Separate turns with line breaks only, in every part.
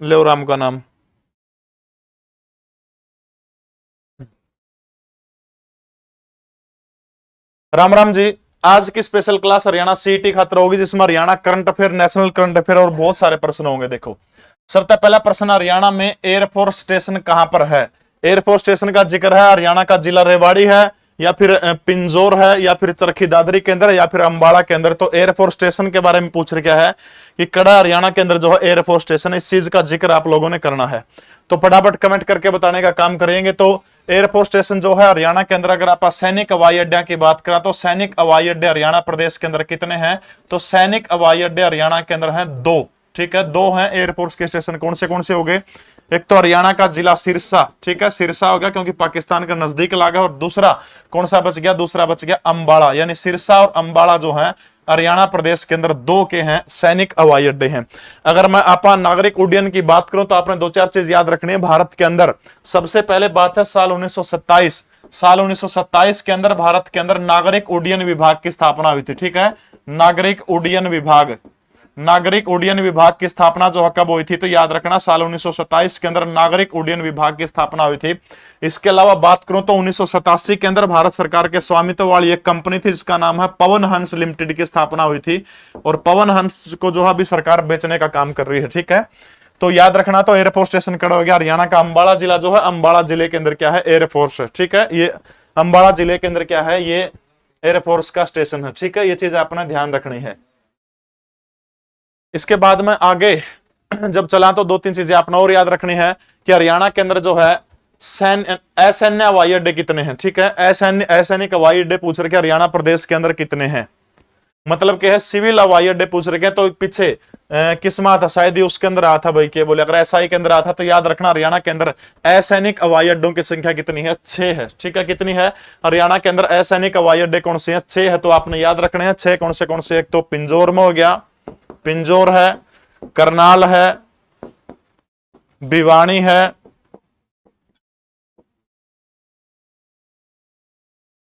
ले राम का नाम। राम राम जी। आज की स्पेशल क्लास हरियाणा सीईटी खातर होगी, जिसमें Haryana current affair, national current affair और बहुत सारे प्रश्न होंगे। देखो, सबसे पहला प्रश्न, हरियाणा में एयरफोर्स स्टेशन कहां पर है? एयरफोर्स स्टेशन का जिक्र है, हरियाणा का जिला रेवाड़ी है, या फिर पिंजौर है, या फिर चरखी दादरी के अंदर, या फिर अंबाला के अंदर। तो एयरफोर्स स्टेशन के बारे में पूछ रहा है कि कड़ा हरियाणा के अंदर जो है एयरफोर्स स्टेशन, इस चीज का जिक्र आप लोगों ने करना है। तो फटाफट कमेंट करके बताने का काम करेंगे। तो एयरफोर्स स्टेशन जो है हरियाणा के अंदर, अगर आप सैनिक हवाई अड्डा की बात करें तो सैनिक हवाई अड्डे हरियाणा प्रदेश के अंदर कितने हैं? तो सैनिक हवाई अड्डे हरियाणा के अंदर हैं 2। ठीक है, 2 हैं एयरफोर्स के स्टेशन। कौन से हो गए? एक तो हरियाणा का जिला सिरसा, ठीक है, सिरसा हो गया क्योंकि पाकिस्तान का नजदीक लगा। और दूसरा कौन सा बच गया? दूसरा बच गया अंबाला। यानी सिरसा और अंबाला जो है हरियाणा प्रदेश के अंदर 2 के हैं सैनिक हवाई अड्डे हैं। अगर मैं आपा नागरिक उड्डयन की बात करूं तो आपने 2-4 चीज याद रखनी है। भारत के अंदर सबसे पहले बात है साल 1927। साल 1927 के अंदर भारत के अंदर नागरिक उड्डयन विभाग की स्थापना हुई थी। ठीक है, नागरिक उड्डयन विभाग, नागरिक उड्डयन विभाग की स्थापना जो है कब हुई थी? तो याद रखना, साल 1927 के अंदर नागरिक उड्डयन विभाग की स्थापना हुई थी। इसके अलावा बात करूं तो 1987 के अंदर भारत सरकार के स्वामित्व वाली एक कंपनी थी जिसका नाम है पवन हंस लिमिटेड की स्थापना हुई थी। और पवन हंस को जो है अभी सरकार बेचने का काम कर रही है। ठीक है, तो याद रखना। तो एयरफोर्स स्टेशन कड़ा हो गया हरियाणा का। अंबाला जिला जो है, अंबाला जिले के अंदर क्या है? एयरफोर्स है। ठीक है, ये अंबाला जिले के अंदर क्या है? ये एयरफोर्स का स्टेशन है। ठीक है, ये चीज आपने ध्यान रखनी है। इसके बाद में आगे जब चला तो 2-3 चीजें आपने और याद रखनी है कि हरियाणा के अंदर जो है असैन्य हवाई अड्डे कितने हैं? ठीक है, असैनिक हवाई अड्डे पूछ रखे हरियाणा प्रदेश के अंदर कितने हैं, मतलब क्या है? सिविल हवाई अड्डे पूछ रखे हैं। तो पीछे किस माह था? शायद ही उसके अंदर आया था भाई, क्या बोले? अगर एसआई के अंदर आता तो याद रखना हरियाणा के अंदर असैनिक हवाई अड्डों की संख्या कितनी है? 6 है। ठीक है, कितनी है? हरियाणा के अंदर असैनिक हवाई अड्डे कौन से हैं? 6 है। तो आपने याद रखने हैं 6 कौन से? एक तो पिंजौर में हो गया, पिंजौर है, करनाल है, भिवानी है,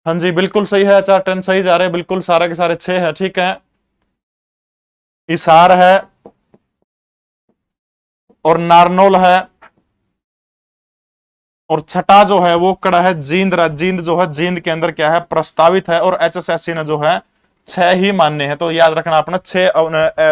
हाँ जी बिल्कुल सही है। 4-10 सही जा रहे हैं, बिल्कुल सारे के सारे 6 है। ठीक है, हिसार है और नारनौल है। और छठा जो है वो कड़ा है जींद। जींद जो है, जींद के अंदर क्या है? प्रस्तावित है। और एचएसएससी ने जो है 6 ही मानने हैं। तो याद रखना अपना 6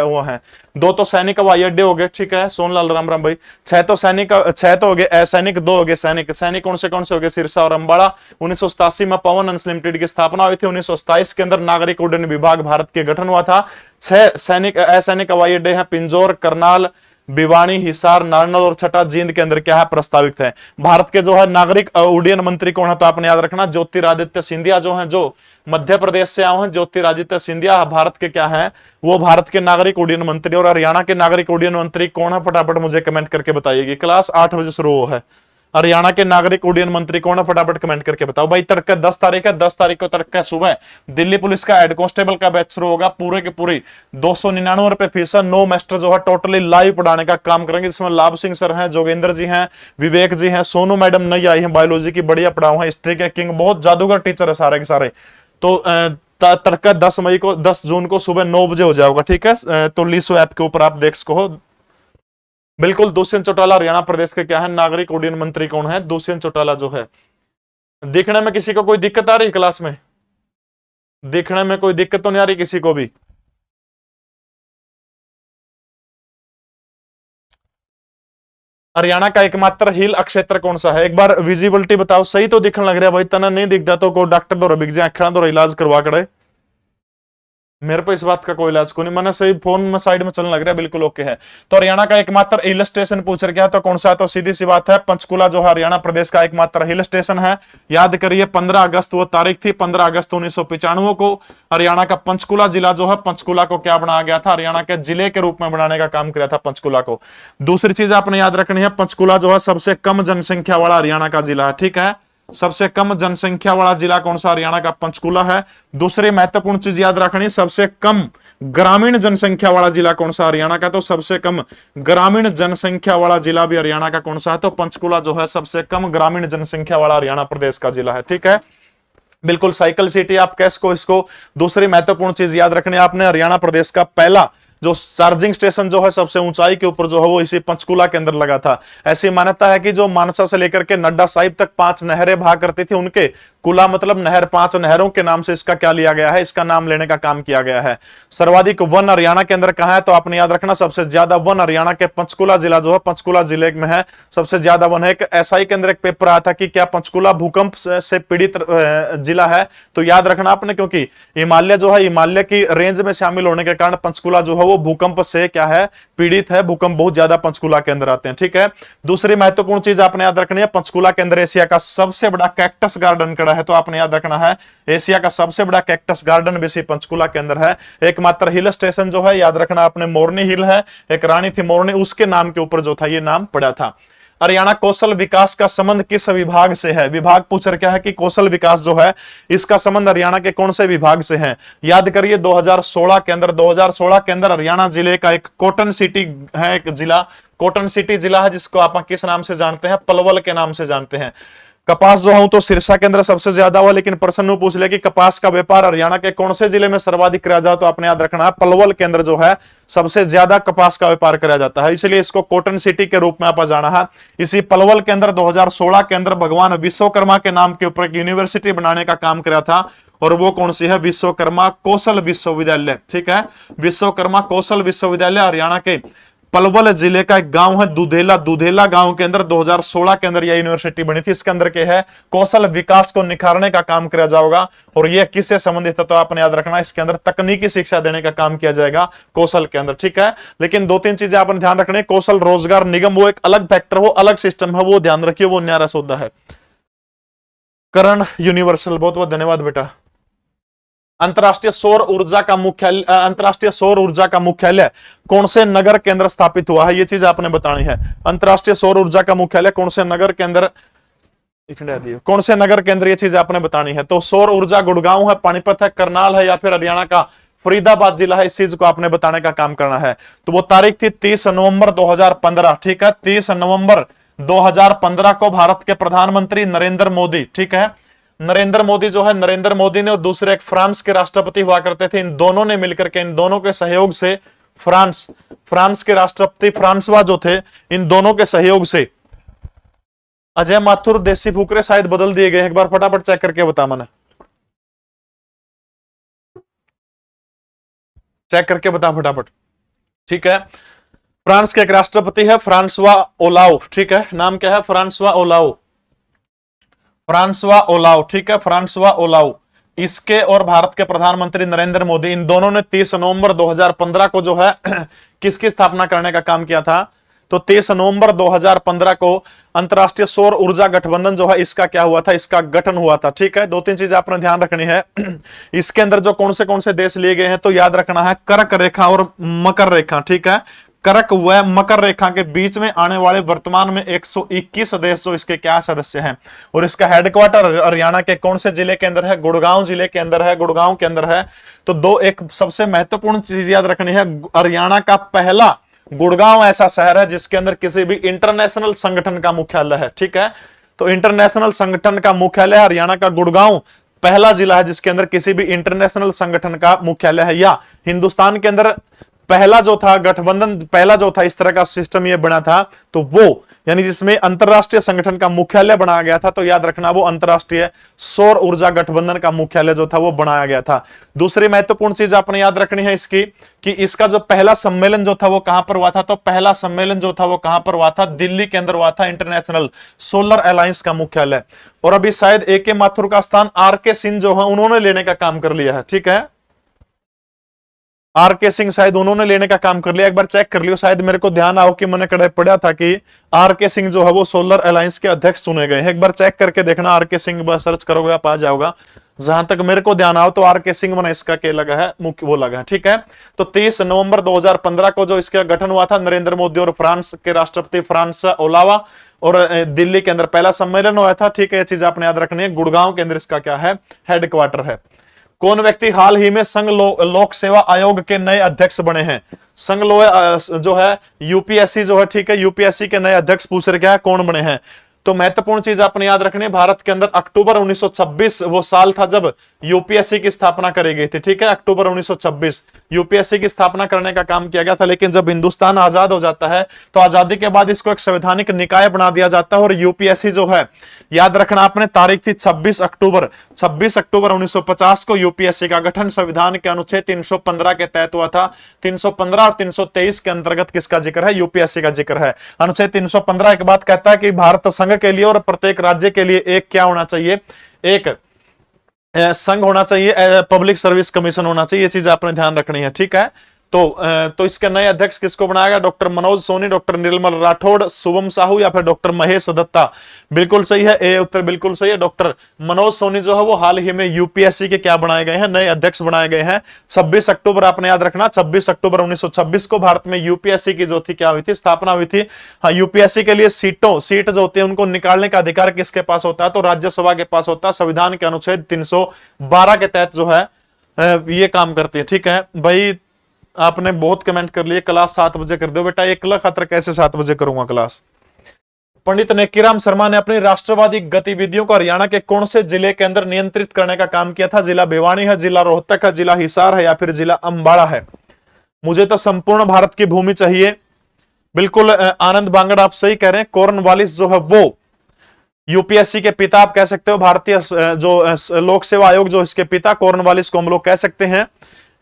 वो है। 2 तो सैनिक हवाई अड्डे हो गए। ठीक है, सोनलाल राम राम भाई। 6 तो सैनिक, 6 तो हो गए असैनिक, 2 हो गए सैनिक। सैनिक कौन से हो गए? सिरसा और अंबाला। 1987 में पवन हंस लिमिटेड की स्थापना हुई थी। 1927 के अंदर नागरिक उड्डयन विभाग भारत के गठन हुआ था। 6 सैनिक असैनिक हवाई अड्डे हैं, पिंजौर, करनाल, भिवानी, हिसार, नारनौल और छठा जींद के अंदर क्या है? प्रस्तावित है। भारत के जो है नागरिक उड्डयन मंत्री कौन है? तो आपने याद रखना ज्योतिरादित्य सिंधिया जो है, जो मध्य प्रदेश से आए हैं। ज्योतिरादित्य सिंधिया भारत के क्या है? वो भारत के नागरिक उड्डयन मंत्री। और हरियाणा के नागरिक उड्डयन मंत्री कौन है? फटाफट मुझे कमेंट करके बताइएगी। क्लास 8 बजे शुरू है। हरियाणा के नागरिक उड्डयन मंत्री कौन है? फटाफट कमेंट करके बताओ भाई। तड़का 10 तारीख है, 10 तारीख को तड़का सुबह दिल्ली पुलिस का हेड कांस्टेबल का बैच शुरू होगा। पूरे के पूरी 299 रुपए फीस है। 9 मास्टर जो है टोटली लाइव पढ़ाने का काम करेंगे, जिसमें लाभ सिंह सर हैं, जोगेंद्र जी हैं, विवेक जी हैं, सोनू मैडम नई आई है बायोलॉजी की, बढ़िया पढ़ाओ है, हिस्ट्री के किंग, बहुत जादूगर टीचर है सारे के सारे। तो तड़का 10 मई को, 10 जून को सुबह 9 बजे हो जाएगा। ठीक है, तो लीसो ऐप के ऊपर आप देख सको। बिल्कुल, दुष्यंत चौटाला हरियाणा प्रदेश के क्या है? नागरिक उड्डयन मंत्री कौन है? दुष्यंत चौटाला जो है। देखने में किसी को कोई दिक्कत आ रही क्लास में? देखने में कोई दिक्कत तो नहीं आ रही किसी को भी? हरियाणा का एकमात्र हिल क्षेत्र कौन सा है? एक बार विजिबिलिटी बताओ। सही तो दिखने लग रहा है भाई, तना नहीं दिखता तो कोई डॉक्टर दो बिक जाए, अखड़ा दो इलाज करवा करे। मेरे को इस बात का कोई इलाज को नहीं, मैंने सही फोन में साइड में चलने लग रहा है, बिल्कुल ओके है। तो हरियाणा का एकमात्र हिल स्टेशन पूछ रहा है, तो कौन सा है? तो सीधी सी बात है, पंचकुला जो है हरियाणा प्रदेश का एकमात्र हिल स्टेशन है। याद करिए 15 अगस्त वो तारीख थी, 15 अगस्त 1995 को हरियाणा का पंचकुला जिला जो है, पंचकुला को क्या बनाया गया था? हरियाणा के जिले के रूप में बनाने का काम किया था पंचकुला को। दूसरी चीज आपने याद रखनी है, पंचकुला जो है सबसे कम जनसंख्या वाला हरियाणा का जिला है। ठीक है, सबसे कम जनसंख्या वाला जिला कौन सा? हरियाणा का पंचकुला है। दूसरी महत्वपूर्ण चीज याद रखनी, सबसे कम ग्रामीण जनसंख्या वाला जिला कौन सा? हरियाणा का। तो सबसे कम ग्रामीण जनसंख्या वाला जिला भी हरियाणा का कौन सा है? तो पंचकुला जो है सबसे कम ग्रामीण जनसंख्या वाला हरियाणा प्रदेश का जिला है। ठीक है, बिल्कुल साइकिल सिटी आप कैस को इसको। दूसरी महत्वपूर्ण चीज याद रखनी आपने, हरियाणा प्रदेश का पहला जो चार्जिंग स्टेशन जो है सबसे ऊंचाई के ऊपर जो है वो इसी पंचकुला के अंदर लगा था। ऐसी मान्यता है कि जो मानसा से लेकर के नड्डा साहिब तक 5 नहरें बहा करती थी, उनके कुला मतलब नहर, 5 नहरों के नाम से इसका क्या लिया गया है, इसका नाम लेने का काम किया गया है। सर्वाधिक वन हरियाणा के अंदर कहां है, तो आपने याद रखना सबसे ज्यादा वन हरियाणा के पंचकुला जिला जो है, पंचकुला जिले में है, सबसे ज्यादा वन है। एक एसआई के अंदर एक पेपर आया था कि क्या पंचकुला भूकंप से पीड़ित जिला है, तो याद रखना आपने, क्योंकि हिमालय जो है, हिमालय की रेंज में शामिल होने के कारण पंचकुला जो है वो भूकंप से क्या है, पीड़ित है। भूकंप बहुत ज्यादा पंचकुला के अंदर आते हैं, ठीक है। दूसरी महत्वपूर्ण चीज आपने याद रखनी है, पंचकुला के अंदर एशिया का सबसे बड़ा कैक्टस गार्डन खड़ा है, तो आपने याद रखना है एशिया का सबसे बड़ा कैक्टस गार्डन भी इसी पंचकुला के अंदर है। एकमात्र हिल स्टेशन जो है, याद रखना आपने, मोरनी हिल है, एक रानी थी मोरनी, उसके नाम के ऊपर जो था ये नाम पड़ा था। हरियाणा कौशल विकास का संबंध किस विभाग से है, विभाग पूछ रखा है कि कौशल विकास जो है इसका संबंध हरियाणा के कौन से विभाग से है। याद करिए 2016 के अंदर हरियाणा जिले का एक कॉटन सिटी है, एक जिला कॉटन सिटी जिला है, जिसको आप किस नाम से जानते हैं, पलवल के नाम से जानते हैं। कपास जो हूं तो सिरसा के अंदर सबसे ज्यादा हुआ, लेकिन प्रश्न पूछ ले कि कपास का व्यापार हरियाणा के कौन से जिले में सर्वाधिक किया जाए, तो आपने याद रखना है पलवल के अंदर जो है सबसे ज्यादा कपास का व्यापार किया जाता है, इसलिए इसको कॉटन सिटी के रूप में आप जाना है। इसी पलवल के अंदर 2016 के अंदर भगवान विश्वकर्मा के नाम के ऊपर एक यूनिवर्सिटी बनाने का काम किया था, और वो कौन सी है, विश्वकर्मा कौशल विश्वविद्यालय, ठीक है। विश्वकर्मा कौशल विश्वविद्यालय हरियाणा के पलवल जिले का एक गांव है दुधेला, दुधेला गांव के अंदर 2016 के अंदर यह यूनिवर्सिटी बनी थी। इसके अंदर के है कौशल विकास को निखारने का काम किया जाएगा, और यह किससे संबंधित है, तो आपने याद रखना इसके अंदर तकनीकी शिक्षा देने का काम किया जाएगा कौशल के अंदर, ठीक है। लेकिन 2-3 चीजें आपने ध्यान रखनी, कौशल रोजगार निगम वो एक अलग फैक्टर, वो अलग सिस्टम है, वो ध्यान रखिए, वो न्यारा सौदा है। करण यूनिवर्सल, बहुत बहुत धन्यवाद बेटा। अंतरराष्ट्रीय सौर ऊर्जा का मुख्यालय कौन से नगर के अंदर स्थापित हुआ है, ये चीज आपने बतानी है। अंतरराष्ट्रीय सौर ऊर्जा का मुख्यालय कौन से नगर के अंदर, ये चीज आपने बतानी है। तो सौर ऊर्जा गुड़गांव है, पानीपत है, करनाल है, या फिर हरियाणा का फरीदाबाद जिला है, इस चीज को आपने बताने का काम करना है। तो वो तारीख थी 30 नवंबर 2015, ठीक है। 30 नवंबर 2015 को भारत के प्रधानमंत्री नरेंद्र मोदी, ठीक है, नरेंद्र मोदी जो है, नरेंद्र मोदी ने और दूसरे एक फ्रांस के राष्ट्रपति हुआ करते थे, इन दोनों ने मिलकर के, इन दोनों के सहयोग से फ्रांस के राष्ट्रपति फ्रांसवा जो थे, इन दोनों के सहयोग से अजय माथुर, देसी फुकरे शायद बदल दिए गए, एक बार फटाफट चेक करके बता, मैंने चेक करके बता फटाफट, ठीक है। फ्रांस के एक राष्ट्रपति है फ्रांसवा ओलाओ, ठीक है, नाम क्या है, फ्रांसवा ओलाओ, ठीक है, फ्रांसवा ओलाओ। इसके और भारत के प्रधानमंत्री नरेंद्र मोदी, इन दोनों ने 30 नवंबर 2015 को जो है किसकी स्थापना करने का काम किया था, तो 30 नवंबर 2015 को अंतरराष्ट्रीय सौर ऊर्जा गठबंधन जो है इसका क्या हुआ था, इसका गठन हुआ था, ठीक है। 2-3 चीजें आपने ध्यान रखनी है। इसके अंदर जो कौन से देश लिए गए हैं, तो याद रखना है कर्क रेखा और मकर रेखा, ठीक है। कर्क व मकर रेखा के बीच में आने वाले वर्तमान में 121 देश जो इसके क्या सदस्य हैं, और इसका हेडक्वार्टर हरियाणा के कौन से जिले के अंदर है, गुड़गांव जिले के अंदर है, गुड़गांव के अंदर है। तो एक सबसे महत्वपूर्ण चीज याद रखनी है, हरियाणा का पहला गुड़गांव ऐसा शहर है जिसके अंदर किसी भी इंटरनेशनल संगठन का मुख्यालय है, ठीक है। तो इंटरनेशनल संगठन का मुख्यालय हरियाणा का गुड़गांव पहला जिला है जिसके अंदर किसी भी इंटरनेशनल संगठन का मुख्यालय है, या हिंदुस्तान के अंदर पहला जो था गठबंधन, पहला जो था इस तरह का सिस्टम ये बना था, तो वो यानी जिसमें अंतरराष्ट्रीय संगठन का मुख्यालय बनाया गया था, तो याद रखना वो अंतरराष्ट्रीय सौर ऊर्जा गठबंधन का मुख्यालय जो था वो बनाया गया था। दूसरी महत्वपूर्ण चीज आपने याद रखनी है इसकी, कि इसका जो पहला सम्मेलन जो था वो कहां पर हुआ था, तो पहला सम्मेलन जो था वो कहां पर हुआ था, दिल्ली के अंदर हुआ था, इंटरनेशनल सोलर अलायंस का मुख्यालय। और अभी शायद AK माथुर का स्थान RK सिंह जो है उन्होंने लेने का काम कर लिया है, ठीक है। RK सिंह शायद उन्होंने लेने का काम कर लिया, एक बार चेक कर लियो, शायद मेरे को ध्यान आओ कि मैंने कड़े पढ़ा था कि RK सिंह जो है वो सोलर अलायंस के अध्यक्ष चुने गए हैं। एक बार चेक करके देखना, RK सिंह बस सर्च करोगे आप आ जाओगा, जहां तक मेरे को ध्यान आओ तो RK सिंह मैंने इसका क्या लगा है, मुख्य वो लगा है, ठीक है। तो 30 नवंबर 2015 को जो इसका गठन हुआ था, नरेंद्र मोदी और फ्रांस के राष्ट्रपति फ्रांस ओलावा, और दिल्ली के अंदर पहला सम्मेलन हुआ था, ठीक है। ये चीज आपने याद रखनी है, गुड़गांव के अंदर इसका क्या है, हेडक्वार्टर है। कौन व्यक्ति हाल ही में संघ लोक सेवा आयोग के नए अध्यक्ष बने हैं, संघ जो है UPSC जो है, ठीक है, UPSC के नए अध्यक्ष पूछ रहे क्या है, कौन बने हैं। तो महत्वपूर्ण चीज आपने याद रखनी है, भारत के अंदर अक्टूबर 1926 वो साल था जब UPSC की स्थापना करी गई थी, ठीक है, अक्टूबर 1926 यूपीएससी की स्थापना करने का काम किया गया था। लेकिन जब हिंदुस्तान आजाद हो जाता है तो आजादी के बाद इसको एक संवैधानिक निकाय बना दिया जाता है। और यूपीएससी जो है, याद रखना आपने, तारीख थी 26 अक्टूबर 1950 को यूपीएससी का गठन संविधान के अनुच्छेद 315 के तहत हुआ था। 315 और 323 के अंतर्गत किसका जिक्र है? यूपीएससी का जिक्र है। अनुच्छेद 315 के बाद कहता है कि भारत संघ के लिए और प्रत्येक राज्य के लिए एक क्या होना चाहिए? एक संघ होना चाहिए, पब्लिक सर्विस कमीशन होना चाहिए। ये चीज आपने ध्यान रखनी है, ठीक है। तो इसके नए अध्यक्ष किसको बनाएगा? डॉक्टर मनोज सोनी, डॉक्टर निर्मल राठौड़, शुभम साहू या फिर डॉक्टर महेश दत्ता? बिल्कुल सही है, ए उत्तर बिल्कुल सही है। डॉक्टर मनोज सोनी जो है वो हाल ही में यूपीएससी के क्या बनाए गए हैं? नए अध्यक्ष बनाए गए हैं। 26 अक्टूबर आपने याद रखना, 26 अक्टूबर 1926 को भारत में यूपीएससी की जो थी क्या हुई थी? स्थापना हुई थी। हाँ, यूपीएससी के लिए सीट जो होती है उनको निकालने का अधिकार किसके पास होता है? तो राज्यसभा के पास होता है। संविधान के अनुच्छेद 312 के तहत जो है ये काम करती है, ठीक है भाई। आपने बहुत कमेंट कर लिए, क्लास 7 बजे कर दो बेटा। 1 लाख खातर कैसे 7 बजे करूंगा क्लास? पंडित नेकीराम शर्मा ने अपनी राष्ट्रवादी गतिविधियों को हरियाणा के कौन से जिले के अंदर नियंत्रित करने का काम किया था? जिला भिवानी है, जिला रोहतक है, जिला हिसार है या फिर जिला अंबाला है? मुझे तो संपूर्ण भारत की भूमि चाहिए। बिल्कुल आनंद बांगड़ आप सही कह रहे हैं। कॉर्नवालिस जो है वो यूपीएससी के पिता आप कह सकते हो। भारतीय जो लोक सेवा आयोग जो इसके पिता कॉर्नवालिस को हम लोग कह सकते हैं।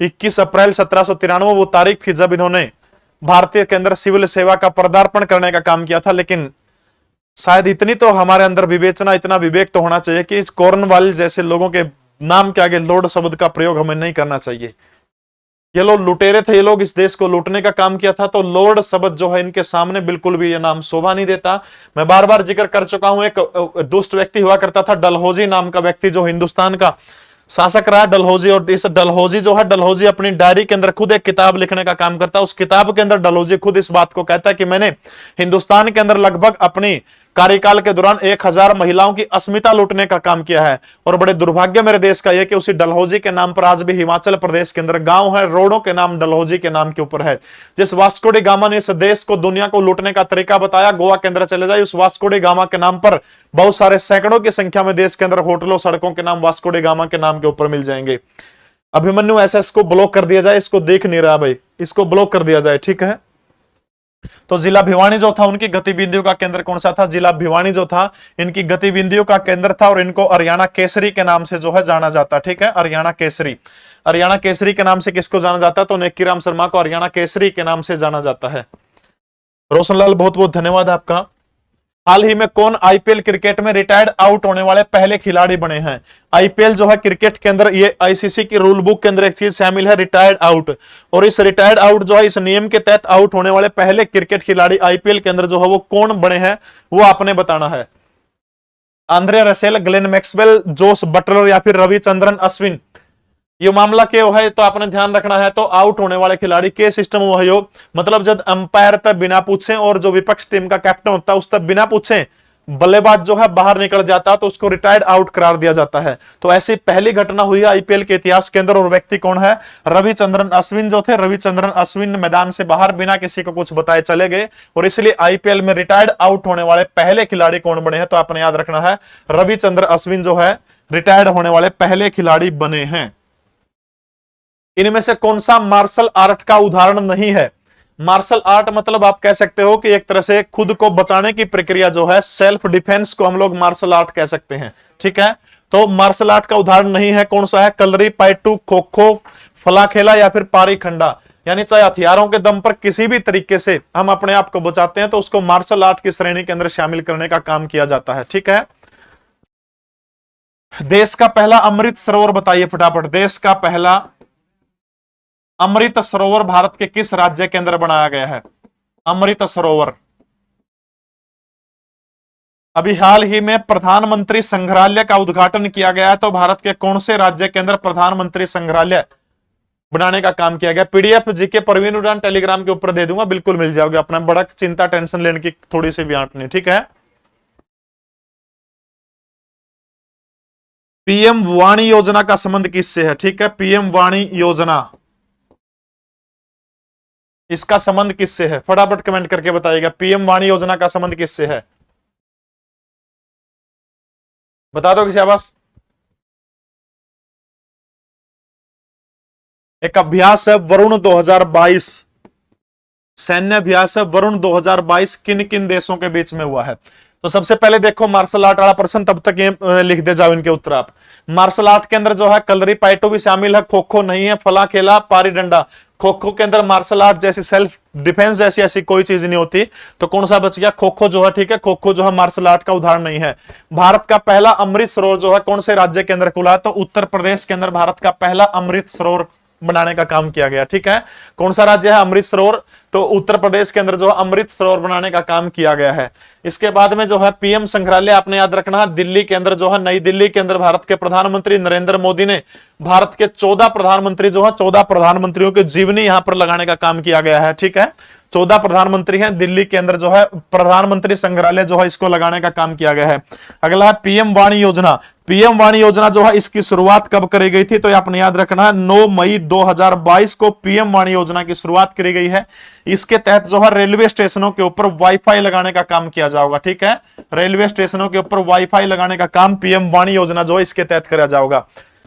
21 अप्रैल 1793 वो तारीख थी जब इन्होंने भारतीय के अंदर सिविल सेवा का पदार्पण करने का काम किया था। लेकिन शायद इतनी तो हमारे अंदर विवेचना, इतना विवेक तो होना चाहिए कि इस कॉर्नवालिस जैसे लोगों के नाम के आगे लॉर्ड शब्द का प्रयोग हमें नहीं करना चाहिए। ये लोग लुटेरे थे, ये लोग इस देश को लूटने का काम किया था। तो लॉर्ड शब्द जो है इनके सामने बिल्कुल भी ये नाम शोभा नहीं देता। मैं बार बार जिक्र कर चुका हूं, एक दुष्ट व्यक्ति हुआ करता था डलहौजी नाम का व्यक्ति, जो हिंदुस्तान का शासक रहा डलहौजी। और इस डलहौजी जो है, डलहौजी अपनी डायरी के अंदर खुद एक किताब लिखने का काम करता है। उस किताब के अंदर डलहौजी खुद इस बात को कहता है कि मैंने हिंदुस्तान के अंदर लगभग अपनी कार्यकाल के दौरान 1000 महिलाओं की अस्मिता लूटने का काम किया है। और बड़े दुर्भाग्य मेरे देश का यह कि उसी डलहौजी के नाम पर आज भी हिमाचल प्रदेश के अंदर गांव है, रोडों के नाम डलहौजी के नाम के ऊपर है। जिस वास्को डी गामा ने इस देश को, दुनिया को लूटने का तरीका बताया, गोवा के अंदर चले जाए, उस वास्को डी गामा के नाम पर बहुत सारे सैकड़ों की संख्या में देश के अंदर होटलों, सड़कों के नाम वास्को डी गामा के नाम के ऊपर मिल जाएंगे। अभिमन्यु एसएस को ब्लॉक कर दिया जाए, इसको देख नहीं रहा भाई, इसको ब्लॉक कर दिया जाए, ठीक है। तो जिला भिवानी जो था उनकी गतिविधियों का केंद्र कौन सा था? जिला भिवानी जो था इनकी गतिविधियों का केंद्र था। और इनको हरियाणा केसरी के नाम से जो है जाना जाता, ठीक है। हरियाणा केसरी, हरियाणा केसरी के नाम से किसको जाना जाता है? तो नेकीराम शर्मा को हरियाणा केसरी के नाम से जाना जाता है। रोशनलाल बहुत बहुत धन्यवाद आपका। हाल ही में कौन आईपीएल क्रिकेट में रिटायर्ड आउट होने वाले पहले खिलाड़ी बने हैं? आईपीएल जो है क्रिकेट के अंदर, ये आईसीसी की रूल बुक के अंदर एक चीज शामिल है, रिटायर्ड आउट। और इस रिटायर्ड आउट जो है, इस नियम के तहत आउट होने वाले पहले क्रिकेट खिलाड़ी आईपीएल के अंदर जो है वो कौन बने हैं, वो आपने बताना है। Andre Russell, Glenn Maxwell, Jos Buttler या फिर रविचंद्रन अश्विन? ये मामला क्या है तो आपने ध्यान रखना है। तो आउट होने वाले खिलाड़ी के सिस्टम वो है, मतलब जब अंपायर तब बिना पूछे और जो विपक्ष टीम का कैप्टन होता है उस तब बिना पूछे बल्लेबाज जो है बाहर निकल जाता है तो उसको रिटायर्ड आउट करार दिया जाता है। तो ऐसी पहली घटना हुई है आईपीएल के इतिहास के अंदर। और व्यक्ति कौन है? रविचंद्रन अश्विन जो थे, रविचंद्रन अश्विन मैदान से बाहर बिना किसी को कुछ बताए चले गए। और इसलिए आईपीएल में रिटायर्ड आउट होने वाले पहले खिलाड़ी कौन बने हैं? तो आपने याद रखना है, रविचंद्र अश्विन जो है रिटायर्ड होने वाले पहले खिलाड़ी बने हैं। इनमें से कौन सा मार्शल आर्ट का उदाहरण नहीं है? मार्शल आर्ट मतलब आप कह सकते हो कि एक तरह से खुद को बचाने की प्रक्रिया जो है, सेल्फ डिफेंस को हम लोग मार्शल आर्ट कह सकते हैं, ठीक है। तो मार्शल आर्ट का उदाहरण नहीं है, कौन सा है? कलरी पाइटू, खो खो, फला खेला या फिर पारी खंडा। यानी चाहे हथियारों के दम पर किसी भी तरीके से हम अपने आप को बचाते हैं तो उसको मार्शल आर्ट की श्रेणी के अंदर शामिल करने का काम किया जाता है, ठीक है। देश का पहला अमृत सरोवर बताइए फटाफट। देश का पहला अमृत सरोवर भारत के किस राज्य के अंदर बनाया गया है? अमृत सरोवर अभी हाल ही में प्रधानमंत्री संग्रहालय का उद्घाटन किया गया है। तो भारत के कौन से राज्य के अंदर प्रधानमंत्री संग्रहालय बनाने का काम किया गया? पीडीएफ जीके परवीन उड़ान टेलीग्राम के ऊपर दे दूंगा, बिल्कुल मिल जाओगे। अपना बड़ा चिंता टेंशन लेने की थोड़ी सी भी आंट नहीं, ठीक है। पीएम वाणी योजना का संबंध किससे है? ठीक है, पीएम वाणी योजना, इसका संबंध किससे है? फटाफट कमेंट करके बताइएगा। पीएम वाणी योजना का संबंध किससे है? बता दो किसी आवाज। एक अभ्यास है वरुण 2022, सैन्य अभ्यास है वरुण 2022 किन किन देशों के बीच में हुआ है। तो सबसे पहले देखो मार्शल आर्ट वाला प्रश्न, तब तक ये लिख दे जाओ इनके उत्तर आप। मार्शल आर्ट के अंदर जो है कलरी पाइटो भी शामिल है, खो खो नहीं है, फला खेला, पारी डंडा। खो खो के अंदर मार्शल आर्ट जैसी सेल्फ डिफेंस जैसी ऐसी कोई चीज नहीं होती, तो कौन सा बच गया, खो खो जो है, ठीक है, खो खो जो है मार्शल आर्ट का उदाहरण नहीं है। भारत का पहला अमृत सरोवर जो है कौन से राज्य के अंदर खुला, तो उत्तर प्रदेश के अंदर भारत का पहला अमृत सरोवर बनाने का काम किया गया, ठीक है। कौन सा राज्य है, अमृत सरोवर, तो उत्तर प्रदेश के अंदर जो है अमृत सरोवर बनाने का काम किया गया है। इसके बाद में जो है पीएम संग्रहालय आपने याद रखना है, दिल्ली के अंदर जो है, नई दिल्ली के अंदर भारत के प्रधानमंत्री नरेंद्र मोदी ने भारत के 14 प्रधानमंत्री जो है 14 प्रधानमंत्रियों की जीवनी यहां पर लगाने का काम किया गया है, ठीक है। 14 प्रधानमंत्री हैं दिल्ली के अंदर जो है, प्रधानमंत्री संग्रहालय जो है इसको लगाने का काम किया गया है। अगला है पीएम वाणी योजना। पीएम वाणी योजना जो है इसकी शुरुआत कब करी गई थी, तो आपने याद रखना है 9 मई 2022 को पीएम वाणी योजना की शुरुआत करी गई है। इसके तहत जो है रेलवे स्टेशनों के ऊपर वाईफाई लगाने का काम किया जाएगा, ठीक है। रेलवे स्टेशनों के ऊपर वाईफाई लगाने का काम पीएम वाणी योजना जो है इसके तहत किया जाएगा।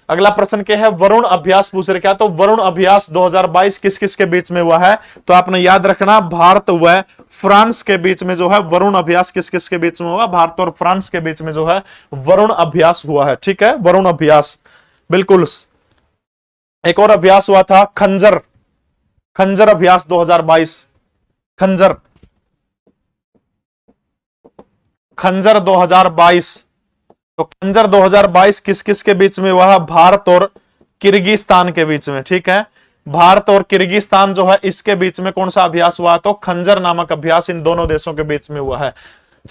अगला प्रश्न क्या है, वरुण अभ्यास पूछ रहे, क्या तो वरुण अभ्यास 2022 किस किस के बीच में हुआ है, तो आपने याद रखना भारत व फ्रांस के बीच में जो है वरुण अभ्यास किस किस के बीच में हुआ, भारत और फ्रांस के बीच में जो है वरुण अभ्यास हुआ है, ठीक है, वरुण अभ्यास, बिल्कुल। एक और अभ्यास हुआ था खंजर, खंजर अभ्यास 2022, खंजर, खंजर 2022। तो खंजर 2022 किस किस के बीच में हुआ है, भारत और किर्गिस्तान के बीच में, ठीक है। भारत और किर्गिस्तान जो है इसके बीच में कौन सा अभ्यास हुआ, तो खंजर नामक अभ्यास इन दोनों देशों के बीच में हुआ है,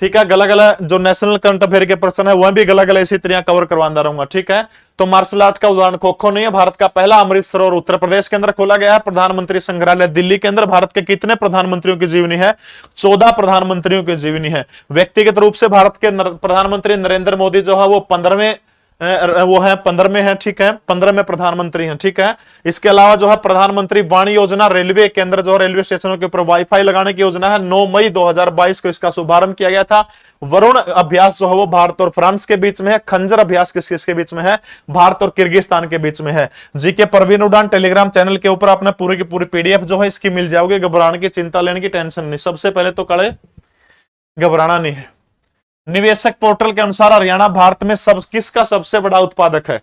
ठीक है। गला गला जो नेशनल करंट अफेयर के प्रश्न है वह भी गला गला इसी तरह कवर करवाता रहूंगा, ठीक है। तो मार्शल आर्ट का उदाहरण खो खो नहीं है, भारत का पहला अमृत सरोवर उत्तर प्रदेश के अंदर खोला गया है। प्रधानमंत्री संग्रहालय दिल्ली के अंदर भारत के कितने प्रधानमंत्रियों की जीवनी है, 14 प्रधानमंत्रियों की जीवनी है। व्यक्तिगत रूप से भारत के प्रधानमंत्री नरेंद्र मोदी जो है वो 15वें है, ठीक है, 15वें प्रधानमंत्री हैं, ठीक है। इसके अलावा जो है प्रधानमंत्री वाणी योजना, रेलवे के अंदर जो रेलवे स्टेशनों के ऊपर वाईफाई लगाने की योजना है, 9 मई 2022 को इसका शुभारंभ किया गया था। वरुण अभ्यास जो है वो भारत और फ्रांस के बीच में है। खंजर अभ्यास किस किसके बीच में है, भारत और किर्गिस्तान के बीच में है। जीके परवीन उड़ान टेलीग्राम चैनल के ऊपर आपने पूरी की पूरी पीडीएफ जो है इसकी मिल जाओगे, घबराने की चिंता लेने की टेंशन नहीं। सबसे पहले तो कड़े घबराना नहीं है। निवेशक पोर्टल के अनुसार हरियाणा भारत में किसका सबसे बड़ा उत्पादक है,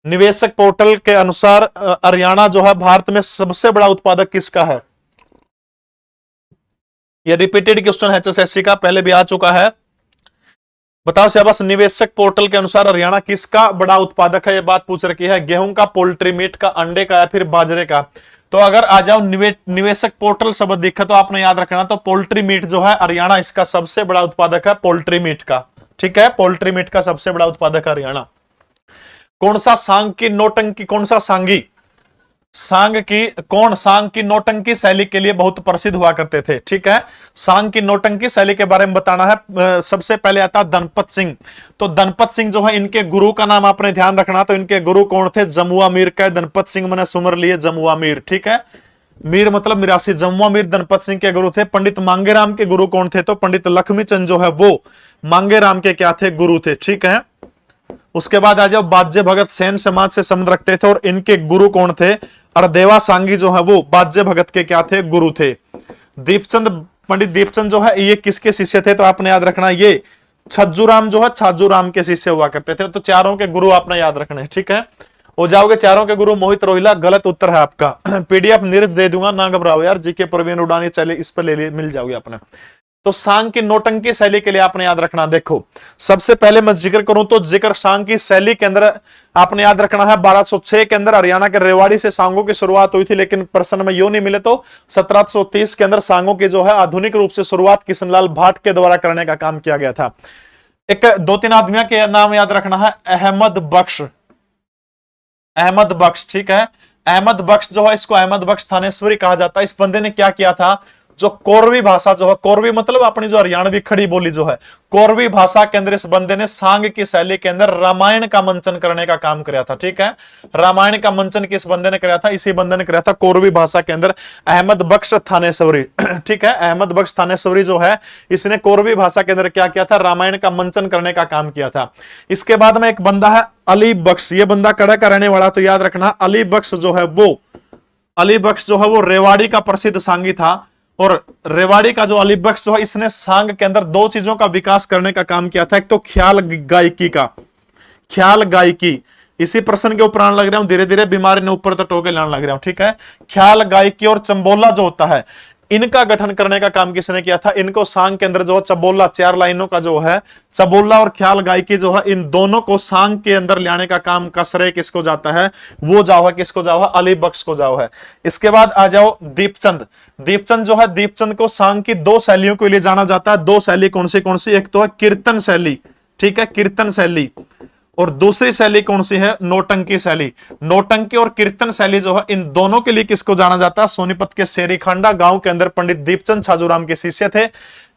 निवेशक पोर्टल के अनुसार हरियाणा जो है भारत में सबसे बड़ा उत्पादक किसका है। ये रिपीटेड क्वेश्चन है एचएसएससी का, पहले भी आ चुका है। बताओ शाबाश, निवेशक पोर्टल के अनुसार हरियाणा किसका बड़ा उत्पादक है, ये बात पूछ रखी है। गेहूं का, पोल्ट्री मीट का, अंडे का या फिर बाजरे का। तो अगर आ जाओ निवेशक पोर्टल शब्द दिखा तो आपने याद रखना, तो पोल्ट्री मीट जो है हरियाणा इसका सबसे बड़ा उत्पादक है, पोल्ट्री मीट का, ठीक है। पोल्ट्री मीट का सबसे बड़ा उत्पादक है हरियाणा। कौन सा सांग की नौटंकी, कौन सा सांगी, सांग की नौटंकी शैली के लिए बहुत प्रसिद्ध हुआ करते थे, ठीक है। सांग की नौटंकी शैली के बारे में बताना है। सबसे पहले आता है धनपत सिंह। तो धनपत सिंह जो है इनके गुरु का नाम आपने ध्यान रखना, तो इनके गुरु कौन थे, जमुआ मीर का। धनपत सिंह मैंने सुमर लिए जमुआ मीर, ठीक है। मीर मतलब मिरासी, जमुआ मीर धनपत सिंह के गुरु थे। पंडित मांगेराम के गुरु कौन थे, तो पंडित लक्ष्मीचंद जो है वो मांगेराम के क्या थे, गुरु थे, ठीक है। उसके बाद आ जाओ बाज्य भगत सैन समाज से संबंध रखते थे और इनके गुरु कौन थे, अरदेवा सांगी जो है वो बाज्य भगत के क्या थे, गुरु थे। दीपचंद, पंडित दीपचंद जो है ये किसके शिष्य थे, तो आपने याद रखना ये छज्जूराम जो है छाजूराम के शिष्य हुआ करते थे। तो चारों के गुरु आपने याद रखने, ठीक है। हो जाओगे चारों के गुरु मोहित रोहिला, गलत उत्तर है आपका। पीडीएफ नीरज दे दूंगा, ना घबराओ यार, जीके प्रवीण उड़ानी चले इस पर ले मिल जाओगे आपने। तो सांग की नौटंकी शैली के लिए आपने याद रखना, देखो सबसे पहले मैं जिक्र करूं तो जिक्र सांग की शैली के अंदर आपने याद रखना है 1206 के अंदर हरियाणा के रेवाड़ी से सांगों की शुरुआत हुई थी, लेकिन प्रश्न में यो नहीं मिले। तो 1730 के अंदर सांगों की जो है आधुनिक रूप से शुरुआत किशनलाल भाट के द्वारा करने का काम किया गया था। एक 2-3 आदमियों के नाम याद रखना है, अहमद बख्श, अहमद बख्श, ठीक है। अहमद बख्श जो है इसको अहमद बख्श थानेश्वरी कहा जाता है। इस बंदे ने क्या किया था, जो कोरवी भाषा जो है, कोरवी मतलब अपनी जो हरियाणवी खड़ी बोली जो है, कोरवी भाषा के अंदर इस बंदे ने सांग की शैली के अंदर रामायण का मंचन करने का काम किया था। ठीक है, रामायण का मंचन किस बंदे ने किया था? इसी बंदे ने किया था कोरवी भाषा के अंदर, अहमद बख्श थानेसवरी। ठीक है, अहमद बख्श थानेसवरी जो है, इसने कोरवी भाषा के अंदर क्या किया था? रामायण का मंचन करने का काम किया था। इसके बाद में एक बंदा है अली बख्श, ये बंदा कड़ा का रहने वाला, तो याद रखना अली बख्श जो है वो, अली बख्श जो है वो रेवाड़ी का प्रसिद्ध सांगी था। और रेवाड़ी का जो अली बख्श जो है, इसने सांग के अंदर दो चीजों का विकास करने का काम किया था। एक तो ख्याल गायकी का, ख्याल गायकी, इसी प्रश्न के ऊपर आने लग रहा हूं, धीरे धीरे बीमारी ने ऊपर तो टोके लाने लग रहा हूं। ठीक है, ख्याल गायकी और चंबोला जो होता है, इनका गठन करने का काम किसने किया था? इनको सांग के अंदर जो चबोला, 4 लाइनों का जो है चबोला और ख्याल गायकी जो है, इन दोनों को सांग के अंदर लाने का काम का श्रेय किसको जाता है? वो जाओ है, किसको जाओ है? अली बख्श को जाओ है। इसके बाद आ जाओ दीपचंद। दीपचंद जो है, दीपचंद को सांग की 2 शैलियों के लिए जाना जाता है। 2 शैली कौन सी कौन सी? एक तो है कीर्तन शैली, ठीक है, कीर्तन शैली, और दूसरी शैली कौन सी है? नौटंकी शैली। नौटंकी और कीर्तन शैली जो है, इन दोनों के लिए किसको जाना जाता है? सोनीपत के शेरीखांडा गांव के अंदर पंडित दीपचंद छाजूराम के शिष्य थे।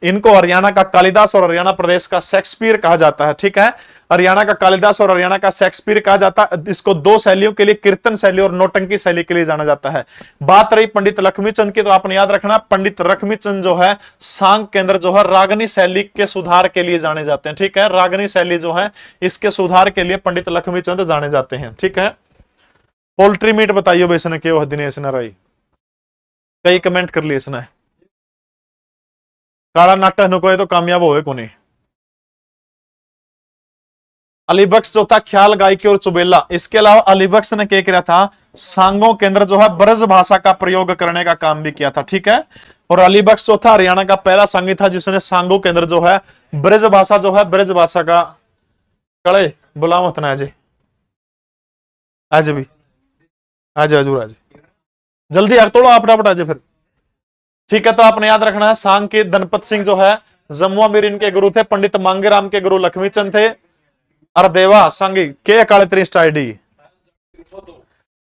इनको हरियाणा का कालिदास और हरियाणा प्रदेश का शेक्सपियर कहा जाता है। ठीक है, हरियाणा का कालिदास और हरियाणा का शेक्सपियर कहा जाता है। इसको 2 शैलियों के लिए, कीर्तन शैली और नौटंकी शैली के लिए जाना जाता है। बात रही पंडित लक्ष्मीचंद की, तो आपने याद रखना, पंडित लक्ष्मीचंद जो है सांग के अंदर जो है रागनी शैली के सुधार के लिए जाने जाते हैं। ठीक है, रागनी शैली जो है, इसके सुधार के लिए पंडित लक्ष्मीचंद जाने जाते हैं। ठीक है, पोल्ट्री मीट बताइए बेसने के दिनेश न रही, कई कमेंट कर लिए इसने, काला नाटक नुको तो कामयाब होए को नहीं। अली बख्श जो था ख्याल गायकी और चुबेला। इसके अलावा अली बख्श ने क्या किया था? सांगों के अंदर जो है ब्रज भाषा का प्रयोग करने का काम भी किया था। ठीक है, और अली बख्श जो था हरियाणा का पहला सांगी था जिसने सांगों के अंदर जो है ब्रज भाषा जो है, ब्रज भाषा का कड़े बुलाओ मत ना जी, आज भी आज हजूर आज जल्दी यार, तोड़ो आप आज फिर। ठीक है, तो आपने याद रखना है, सांग के धनपत सिंह जो है जमुआ मीर इनके गुरु थे, पंडित मांगेराम के गुरु लक्ष्मीचंद थे, अरदेवा सांगी के काले त्रिष्ट आईडी।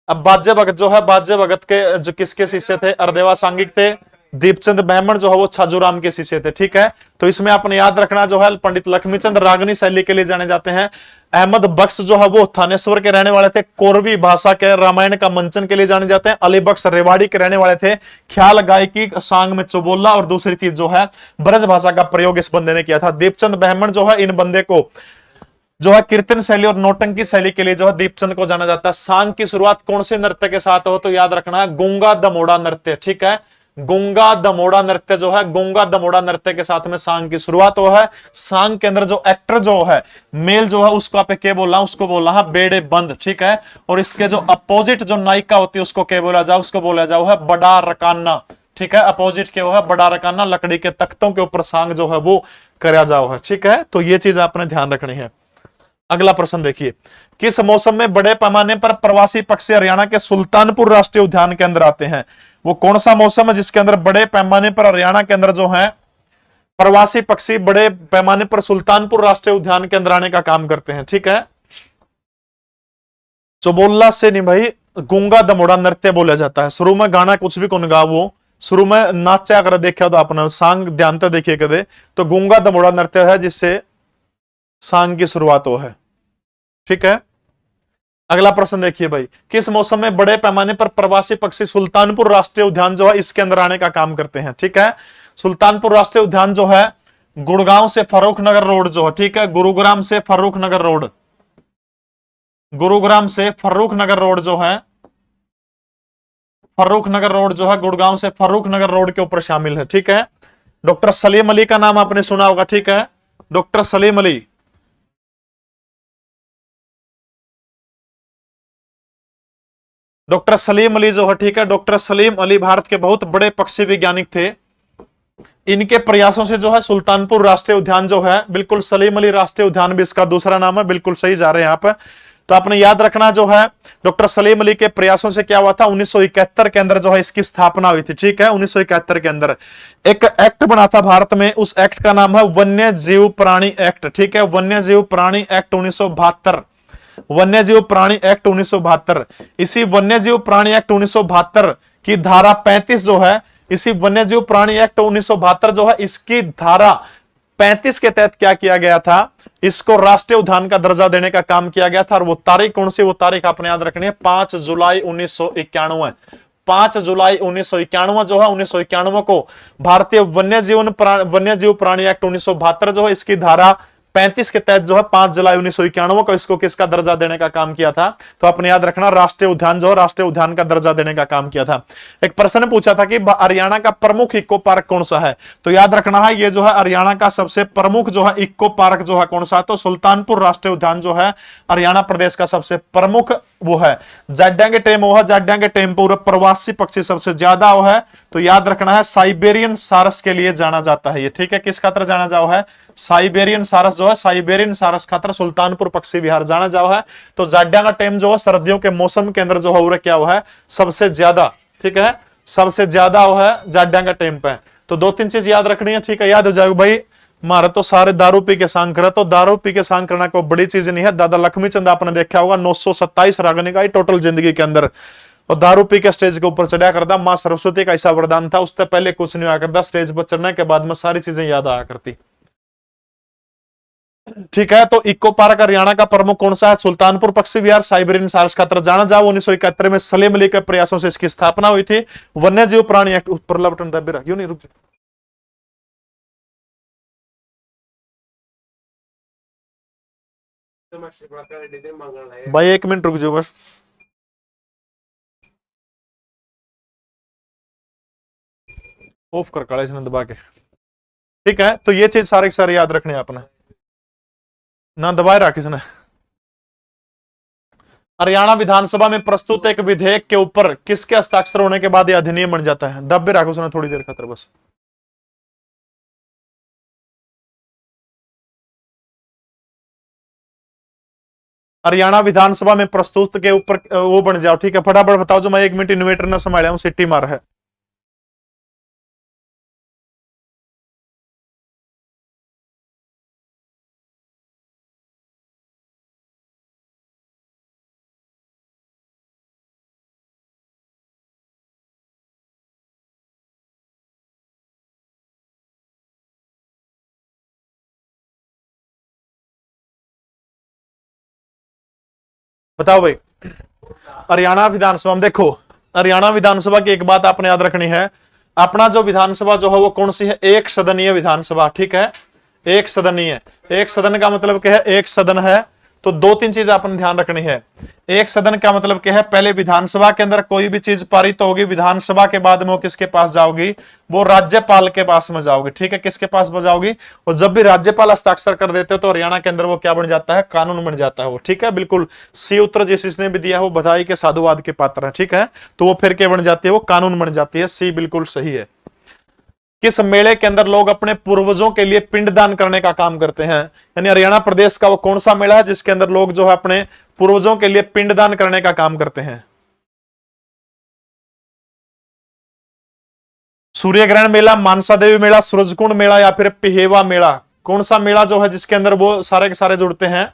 अब बाज्य भगत जो है, बाज्य भगत के जो किसके शिष्य थे? अरदेवा सांगिक थे। दीपचंद ब्राह्मण जो है वो छाजूराम के शिष्य थे। ठीक है, तो इसमें आपने याद रखना जो है, पंडित लक्ष्मीचंद रागनी शैली के लिए जाने जाते हैं। अहमद बख्श जो है वो थानेश्वर के रहने वाले थे, कोरवी भाषा के रामायण का मंचन के लिए जाने जाते हैं। अली बख्श रेवाड़ी के रहने वाले थे, ख्याल गायकी सांग में चुबोला, और दूसरी चीज जो है ब्रज भाषा का प्रयोग इस बंदे ने किया था। दीपचंद ब्राह्मण जो है, इन बंदे को जो है कीर्तन शैली और नौटंकी शैली के लिए जो है दीपचंद को जाना जाता है। सांग की शुरुआत कौन से नृत्य के साथ हो? तो याद रखना है गूंगा दमोड़ा नृत्य। ठीक है, गूंगा दमोड़ा नृत्य जो है, गूंगा दमोड़ा नृत्य के साथ में सांग की शुरुआत हो है। सांग के अंदर जो एक्टर जो है, मेल जो है, उसको आप क्या बोल रहा हूं? उसको बोल रहा है बेड़े बंद। ठीक है, और इसके जो अपोजिट जो नायिका होती है उसको क्या बोला जाओ? उसको बोला जाओ है बड़ा रकाना। ठीक है, अपोजिट क्या है? बड़ा रकाना। लकड़ी के तख्तों के ऊपर सांग जो है वो कराया जाओ है। ठीक है, तो ये चीज आपने ध्यान रखनी है। अगला प्रश्न देखिए, किस मौसम में बड़े पैमाने पर प्रवासी पक्षी हरियाणा के सुल्तानपुर राष्ट्रीय उद्यान के अंदर आते हैं? वो कौन सा मौसम है जिसके अंदर बड़े पैमाने पर हरियाणा के अंदर जो है प्रवासी पक्षी बड़े पैमाने पर सुल्तानपुर राष्ट्रीय उद्यान के अंदर आने का काम करते हैं? ठीक है, चौबोला से नहीं भाई, गूंगा दमोड़ा नृत्य बोला जाता है। शुरू में गाना कुछ भी कौन गा, वो शुरू में नाचा अगर देखा तो आपने सांग ध्यान से देखिए कदे, तो गूंगा दमोड़ा नृत्य है जिससे सांग की शुरुआत हो है। ठीक है, अगला प्रश्न देखिए भाई, किस मौसम में बड़े पैमाने पर प्रवासी पक्षी सुल्तानपुर राष्ट्रीय उद्यान जो है इसके अंदर आने का काम करते हैं? ठीक है, सुल्तानपुर राष्ट्रीय उद्यान जो है गुड़गांव से फर्रुखनगर रोड जो है, ठीक है, गुरुग्राम से फर्रुखनगर रोड, गुरुग्राम से फर्रुखनगर रोड जो है, फर्रुखनगर रोड जो है गुड़गांव से फर्रुखनगर रोड के ऊपर शामिल है। ठीक है, डॉक्टर सलीम अली का नाम आपने सुना होगा। ठीक है, डॉक्टर सलीम अली, डॉक्टर सलीम अली जो है, ठीक है, डॉक्टर सलीम अली भारत के बहुत बड़े पक्षी वैज्ञानिक थे। इनके प्रयासों से जो है सुल्तानपुर राष्ट्रीय उद्यान जो है, बिल्कुल सलीम अली राष्ट्रीय उद्यान भी इसका दूसरा नाम है, बिल्कुल सही जा रहे हैं आप। तो आपने याद रखना जो है डॉक्टर सलीम अली के प्रयासों से क्या हुआ था, 1971 के अंदर जो है इसकी स्थापना हुई थी। ठीक है, 1971 के अंदर एक एक्ट बना था भारत में, उस एक्ट का नाम है वन्य जीव प्राणी एक्ट। ठीक है, वन्य जीव प्राणी एक्ट 1972, वन्य जीव प्राणी एक्ट 1972। इसी वन्य जीव प्राणी एक्ट 1972 की धारा 35 जो है, इसी वन्यजीव प्राणी एक्ट 1972 जो है, इसकी धारा 35 के तहत क्या किया गया था, इसको राष्ट्रीय उद्यान का दर्जा देने का काम किया गया था। और वो तारीख कौन सी, वो तारीख आपने याद रखनी है, 5 जुलाई 1991। 5 जुलाई 1991 जो है, 1991 को भारतीय वन्यजीव प्राणी एक्ट 1972 जो है, इसकी धारा 35 के तहत जो है 5 जुलाई 1991 को इसको किसका दर्जा देने का काम किया था, तो आपने याद रखना राष्ट्रीय उद्यान जो है, राष्ट्रीय उद्यान का दर्जा देने का काम किया था। एक प्रश्न पूछा था कि हरियाणा का प्रमुख इको पार्क कौन सा है, तो याद रखना है ये जो है हरियाणा का सबसे प्रमुख जो है इको पार्क जो है कौन सा है, तो सुल्तानपुर राष्ट्रीय उद्यान जो है हरियाणा प्रदेश का सबसे प्रमुख वो है। जाड्यांग टेम वो है, जाड्यांग टेम पूरा प्रवासी पक्षी सबसे ज्यादा वो है, तो याद रखना है साइबेरियन सारस के लिए जाना जाता है ये, ठीक है। किस खातर जाना जाओ है, साइबेरियन सारस जो है, साइबेरियन सारस खातर सुल्तानपुर पक्षी विहार जाना जाओ है। तो जाड्यांग टेम जो है सर्दियों के मौसम के अंदर जो है क्या हुआ है सबसे ज्यादा, ठीक है, सबसे ज्यादा वो है जाड्यांग टेम पे। तो 2-3 चीज याद रखनी है, ठीक है, याद हो जाएगा भाई। मारा तो सारे दारू पी के सांग करे, तो दारू पी के सांग करना कोई बड़ी चीज नहीं है। दादा लक्ष्मी चंद आपने देखा होगा 927 रागनी का टोटल जिंदगी के अंदर, और दारू पी के स्टेज के ऊपर चढ़ा करता। मां सरस्वती का ऐसा वरदान था, उससे पहले कुछ नहीं आया करता, स्टेज पर चढ़ने के बाद में सारी चीजें याद आया करती, ठीक है। तो इको पार्क हरियाणा का प्रमुख कौन सा है, सुल्तानपुर पक्षी विहार, साइबेरियन सारस खातर जाना जाओ। 1971 में सलीम अली के प्रयासों से इसकी स्थापना हुई थी। वन्यजीव प्राणी एक्ट ऊपर बटन दबे रख, यूं नहीं, रुक जा भाई, 1 मिनट रुक जाओ बस। ऑफ कर काले से दबा के, ठीक है। तो ये चीज सारे के सारे याद रखने आपने, ना दबाए रहा किसने। हरियाणा विधानसभा में प्रस्तुत एक विधेयक के ऊपर किसके हस्ताक्षर होने के बाद यह अधिनियम बन जाता है, दबे रखो उसने थोड़ी देर खातर बस। हरियाणा विधानसभा में प्रस्तुत के ऊपर वो बन जाओ, ठीक है। फटाफट बताओ, जो मैं 1 मिनट इन्वेटर न संभाला हूं, सिटी मार है। बताओ भाई, हरियाणा विधानसभा में देखो, हरियाणा विधानसभा की एक बात आपने याद रखनी है, अपना जो विधानसभा जो है वो कौन सी है, एक सदनीय विधानसभा, ठीक है। एक सदनीय, एक सदन का मतलब क्या है, एक सदन है। तो 2-3 चीज आपने ध्यान रखनी है। एक सदन का मतलब क्या है, पहले विधानसभा के अंदर कोई भी चीज पारित होगी, विधानसभा के बाद में वो किसके पास जाओगी, वो राज्यपाल के पास में जाओगी, ठीक है। किसके पास जाओगी, और जब भी राज्यपाल हस्ताक्षर कर देते हो तो हरियाणा के अंदर वो क्या बन जाता है, कानून बन जाता है वो, ठीक है। बिल्कुल सी उत्तर जिसने भी दिया है वो बधाई के साधुवाद के पात्र है, ठीक है। तो वो फिर क्या बन जाती है, वो कानून बन जाती है, सी बिल्कुल सही है। किस मेले के अंदर लोग अपने पूर्वजों के लिए पिंडदान करने का काम करते हैं, यानी हरियाणा प्रदेश का वो कौन सा मेला है जिसके अंदर लोग जो है अपने पूर्वजों के लिए पिंडदान करने का काम करते हैं। सूर्य ग्रहण मेला, मानसा देवी मेला, सूरजकुंड मेला, या फिर पिहेवा मेला, कौन सा मेला जो है जिसके अंदर वो सारे के सारे जुड़ते हैं।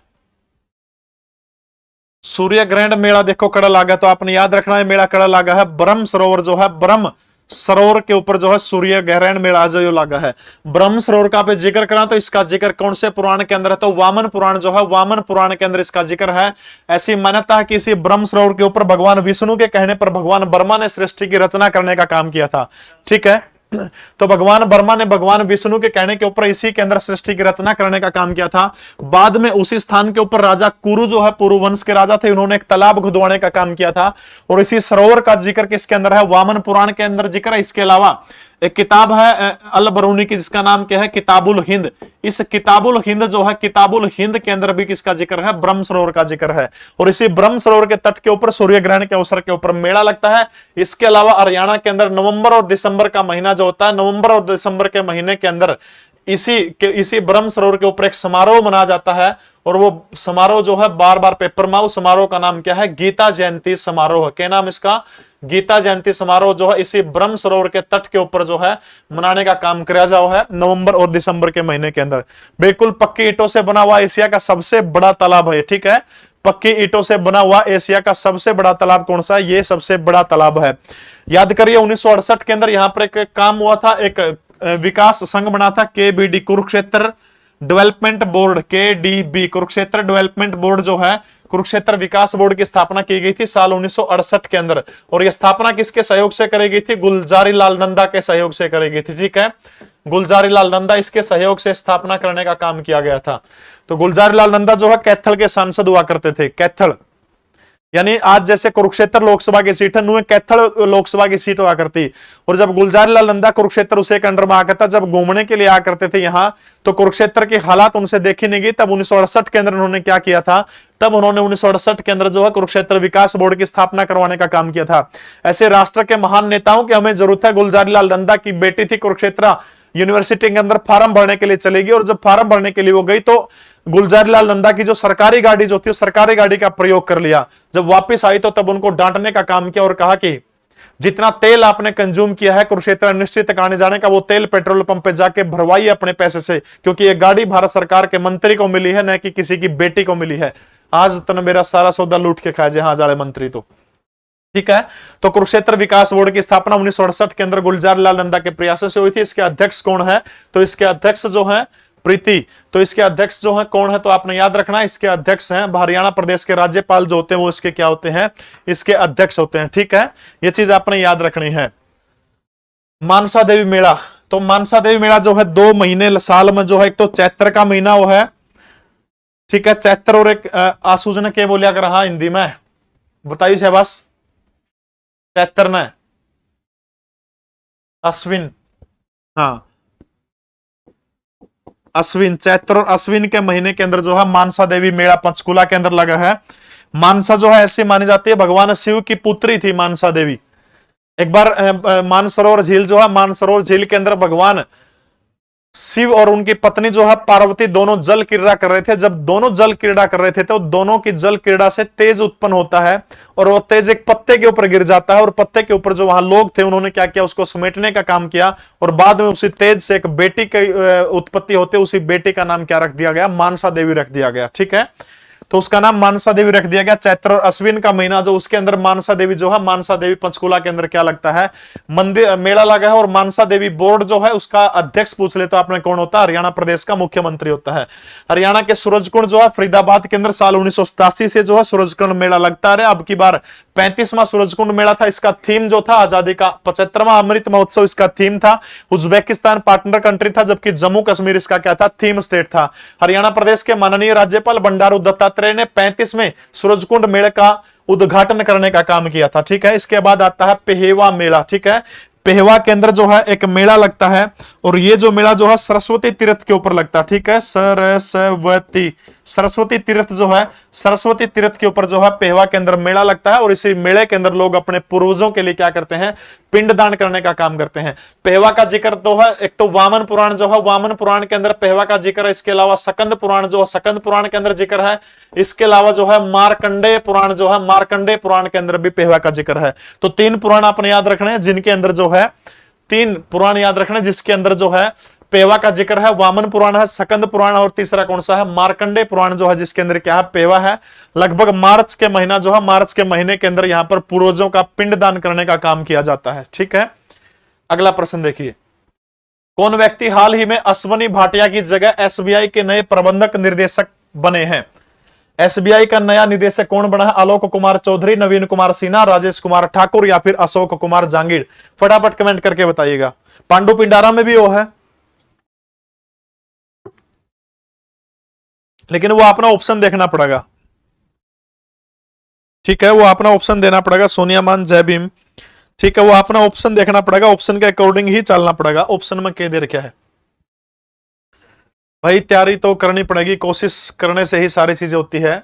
सूर्य ग्रहण मेला देखो कड़ा लागा, तो आपने याद रखना है मेला कड़ा लागा है, ब्रह्म सरोवर जो है, ब्रह्म सरोवर के ऊपर जो है सूर्य ग्रहण मेला जो लगा है। ब्रह्म सरोवर का पे जिक्र करा तो इसका जिक्र कौन से पुराण के अंदर है, तो वामन पुराण जो है, वामन पुराण के अंदर इसका जिक्र है। ऐसी मान्यता है कि इसी ब्रह्म सरोवर के ऊपर भगवान विष्णु के कहने पर भगवान ब्रह्मा ने सृष्टि की रचना करने का काम किया था, ठीक है। तो भगवान ब्रह्मा ने भगवान विष्णु के कहने के ऊपर इसी के अंदर सृष्टि की रचना करने का काम किया था। बाद में उसी स्थान के ऊपर राजा कुरु जो है, पुरु वंश के राजा थे, उन्होंने एक तालाब खुदवाने का काम किया था, और इसी सरोवर का जिक्र किसके अंदर है, वामन पुराण के अंदर जिक्र है। इसके अलावा एक किताब है अल बरूनी की, जिसका नाम क्या है, किताबुल हिंद। इस किताबुल हिंद जो है, किताबुल हिंद के अंदर भी किसका जिक्र है, ब्रह्म सरोवर का जिक्र है। और इसी ब्रह्म सरोवर के तट के ऊपर सूर्य ग्रहण के अवसर के ऊपर मेला लगता है। इसके अलावा हरियाणा के अंदर नवंबर और दिसंबर का महीना जो होता है, नवंबर और दिसंबर के महीने के अंदर इसी ब्रह्म सरोवर के ऊपर एक समारोह मनाया जाता है, और वो समारोह जो है बार बार पेपर में, उस समारोह का नाम क्या है, गीता जयंती समारोह। क्या नाम इसका, गीता जयंती समारोह जो है इसी ब्रह्म सरोवर के तट के ऊपर जो है मनाने का काम किया जाओ है, नवंबर और दिसंबर के महीने के अंदर। बिल्कुल पक्की ईंटों से बना हुआ एशिया का सबसे बड़ा तालाब है, ठीक है। पक्की ईंटों से बना हुआ एशिया का सबसे बड़ा तालाब कौन सा है? ये सबसे बड़ा तालाब है। याद करिए 1968 के अंदर यहां पर एक काम हुआ था, एक विकास संघ बना था, KBD, Kurukshetra development board, KDB, Kurukshetra development board जो है, कुरुक्षेत्र विकास बोर्ड की स्थापना की गई थी साल 1968 के अंदर। और यह स्थापना किसके सहयोग से करी गई थी? गुलजारी लाल नंदा के सहयोग से करी गई थी। ठीक है, गुलजारी लाल नंदा, इसके सहयोग से स्थापना करने का काम किया गया था। तो गुलजारी लाल नंदा जो है कैथल के सांसद हुआ करते थे। कैथल यानी आज जैसे कुरुक्षेत्र लोकसभा की सीट है, नुए कैथल लोकसभा की सीट हुआ करती। और जब गुलजार लाल नंदा कुरुक्षेत्र उसे के अंडर में आ करता, जब घूमने के लिए आ करते थे यहाँ, तो कुरुक्षेत्र की हालात उनसे देखी नहीं गई। तब 1968 के अंदर उन्होंने क्या किया था? तब उन्होंने 1968 के अंदर जो है कुरुक्षेत्र विकास बोर्ड की स्थापना करवाने का काम किया था। ऐसे राष्ट्र के महान नेताओं की हमें जरूरत है। गुलजार लाल नंदा की बेटी थी, कुरुक्षेत्र यूनिवर्सिटी के अंदर फार्म भरने के लिए चली गई, और जब फार्म भरने के लिए वो गई तो गुलजारी लाल नंदा की जो सरकारी गाड़ी जो थी, सरकारी गाड़ी का प्रयोग कर लिया। जब वापस आई तो तब उनको डांटने का काम किया और कहा कि जितना तेल आपने कंज्यूम किया है कुरुक्षेत्र निश्चित तक आने जाने का, वो तेल पेट्रोल पंप पे जाके भरवाइए अपने पैसे से, क्योंकि ये गाड़ी भारत सरकार के मंत्री को मिली है, न कि किसी की बेटी को मिली है। आज तन मेरा सारा सौदा लूट के खाए जहां जाए मंत्री तो। ठीक है, तो कुरुक्षेत्र विकास बोर्ड की स्थापना 1968 के अंदर गुलजार लाल नंदा के प्रयासों से हुई थी। इसके अध्यक्ष कौन है? तो इसके अध्यक्ष जो है प्रीति। तो इसके अध्यक्ष जो है कौन है? तो आपने याद रखना, इसके अध्यक्ष हैं हरियाणा प्रदेश के राज्यपाल जो होते हैं, वो इसके क्या होते हैं? इसके अध्यक्ष होते हैं। ठीक है, ये चीज आपने याद रखनी है। मानसा देवी मेला, तो मानसा देवी मेला जो है 2 महीने साल में जो है, एक तो चैत्र का महीना वो है, ठीक है, चैत्र, और एक आसूजन के बोलिया कर रहा हिंदी में, बताइए शहबाज। चैत्र ने अश्विन, हाँ अश्विन, चैत्र और अश्विन के महीने के अंदर जो है मानसा देवी मेला पंचकुला के अंदर लगा है। मानसा जो है ऐसी मानी जाती है भगवान शिव की पुत्री थी मानसा देवी। एक बार मानसरोवर झील जो है, मानसरोवर झील के अंदर भगवान शिव और उनकी पत्नी जो है पार्वती दोनों जल क्रीड़ा कर रहे थे। जब दोनों जल क्रीड़ा कर रहे थे तो दोनों की जल क्रीड़ा से तेज उत्पन्न होता है, और वो तेज एक पत्ते के ऊपर गिर जाता है, और पत्ते के ऊपर जो वहां लोग थे उन्होंने क्या किया? उसको समेटने का काम किया, और बाद में उसी तेज से एक बेटी की उत्पत्ति होते, उसी बेटी का नाम क्या रख दिया गया? मानसा देवी रख दिया गया। ठीक है, तो उसका नाम मानसा देवी रख दिया गया। चैत्र और अश्विन का महीना जो, उसके अंदर मानसा देवी जो है, मानसा देवी पंचकुला के अंदर क्या लगता है? मंदिर मेला लगा है। और मानसा देवी बोर्ड जो है उसका अध्यक्ष पूछ ले तो आपने कौन होता है? हरियाणा प्रदेश का मुख्यमंत्री होता है। हरियाणा के सूरजकुंड जो है फरीदाबाद के अंदर साल 1987 से जो है सूरजकुंड मेला लगता है। अब की बार 35वां सूरजकुंड मेला था। इसका थीम जो था आजादी का 75वां अमृत महोत्सव इसका थीम था। उज्बेकिस्तान पार्टनर कंट्री था, जबकि जम्मू कश्मीर इसका क्या था? थीम स्टेट था। हरियाणा प्रदेश के माननीय राज्यपाल बंडारू दत्तात्रेय ने 35वें सूरजकुंड मेले का उद्घाटन करने का काम किया था। ठीक है, इसके बाद आता है पेहेवा मेला। ठीक है, पेहवा के अंदर जो है एक मेला लगता है, और ये जो मेला जो है सरस्वती तीर्थ के ऊपर लगता है। ठीक है, सरस्वती तीर्थ जो है, सरस्वती तीर्थ के ऊपर जो है पेहवा के अंदर मेला लगता है, और इसी मेले के अंदर लोग अपने पूर्वजों के लिए क्या करते हैं? पिंडदान करने का काम करते हैं। पेहवा का जिक्र तो है, एक तो वामन पुराण जो है, वामन पुराण के अंदर पेहवा का जिक्र है। इसके अलावा सकंद पुराण जो है, सकंद पुराण के अंदर जिक्र है। इसके अलावा जो है मार्कंडेय पुराण जो है, मार्कंडेय पुराण के अंदर भी पेहवा का जिक्र है। तो 3 पुराण आपने याद रखने हैं, जिनके अंदर जो है 3 पुराण याद रखने, जिसके अंदर जो है पेवा का जिक्र है। वामन पुराण है, सकंद पुराण, और तीसरा कौन सा है? मार्कंडेय पुराण जो है, जिसके अंदर क्या है? पेवा है। लगभग मार्च के महीना जो है, मार्च के महीने के अंदर यहां पर पूर्वजों का पिंडदान करने का काम किया जाता है। ठीक है, अगला प्रश्न देखिए। कौन व्यक्ति हाल ही में अश्वनी भाटिया की जगह एसबीआई के नए प्रबंधक निर्देशक बने हैं? एसबीआई का नया निदेशक कौन बना है? आलोक कुमार चौधरी, नवीन कुमार सिन्हा, राजेश कुमार ठाकुर या फिर अशोक कुमार जांगीर? फटाफट कमेंट करके बताइएगा। पांडु पिंडारा में भी वो है, लेकिन वो अपना ऑप्शन देखना पड़ेगा। ठीक है, वो अपना ऑप्शन देना पड़ेगा। सोनिया मान, जय भीम। ठीक है, वो अपना ऑप्शन देखना पड़ेगा, ऑप्शन के अकॉर्डिंग ही चलना पड़ेगा। ऑप्शन में क्या दे रखा है भाई? तैयारी तो करनी पड़ेगी, कोशिश करने से ही सारी चीजें होती है।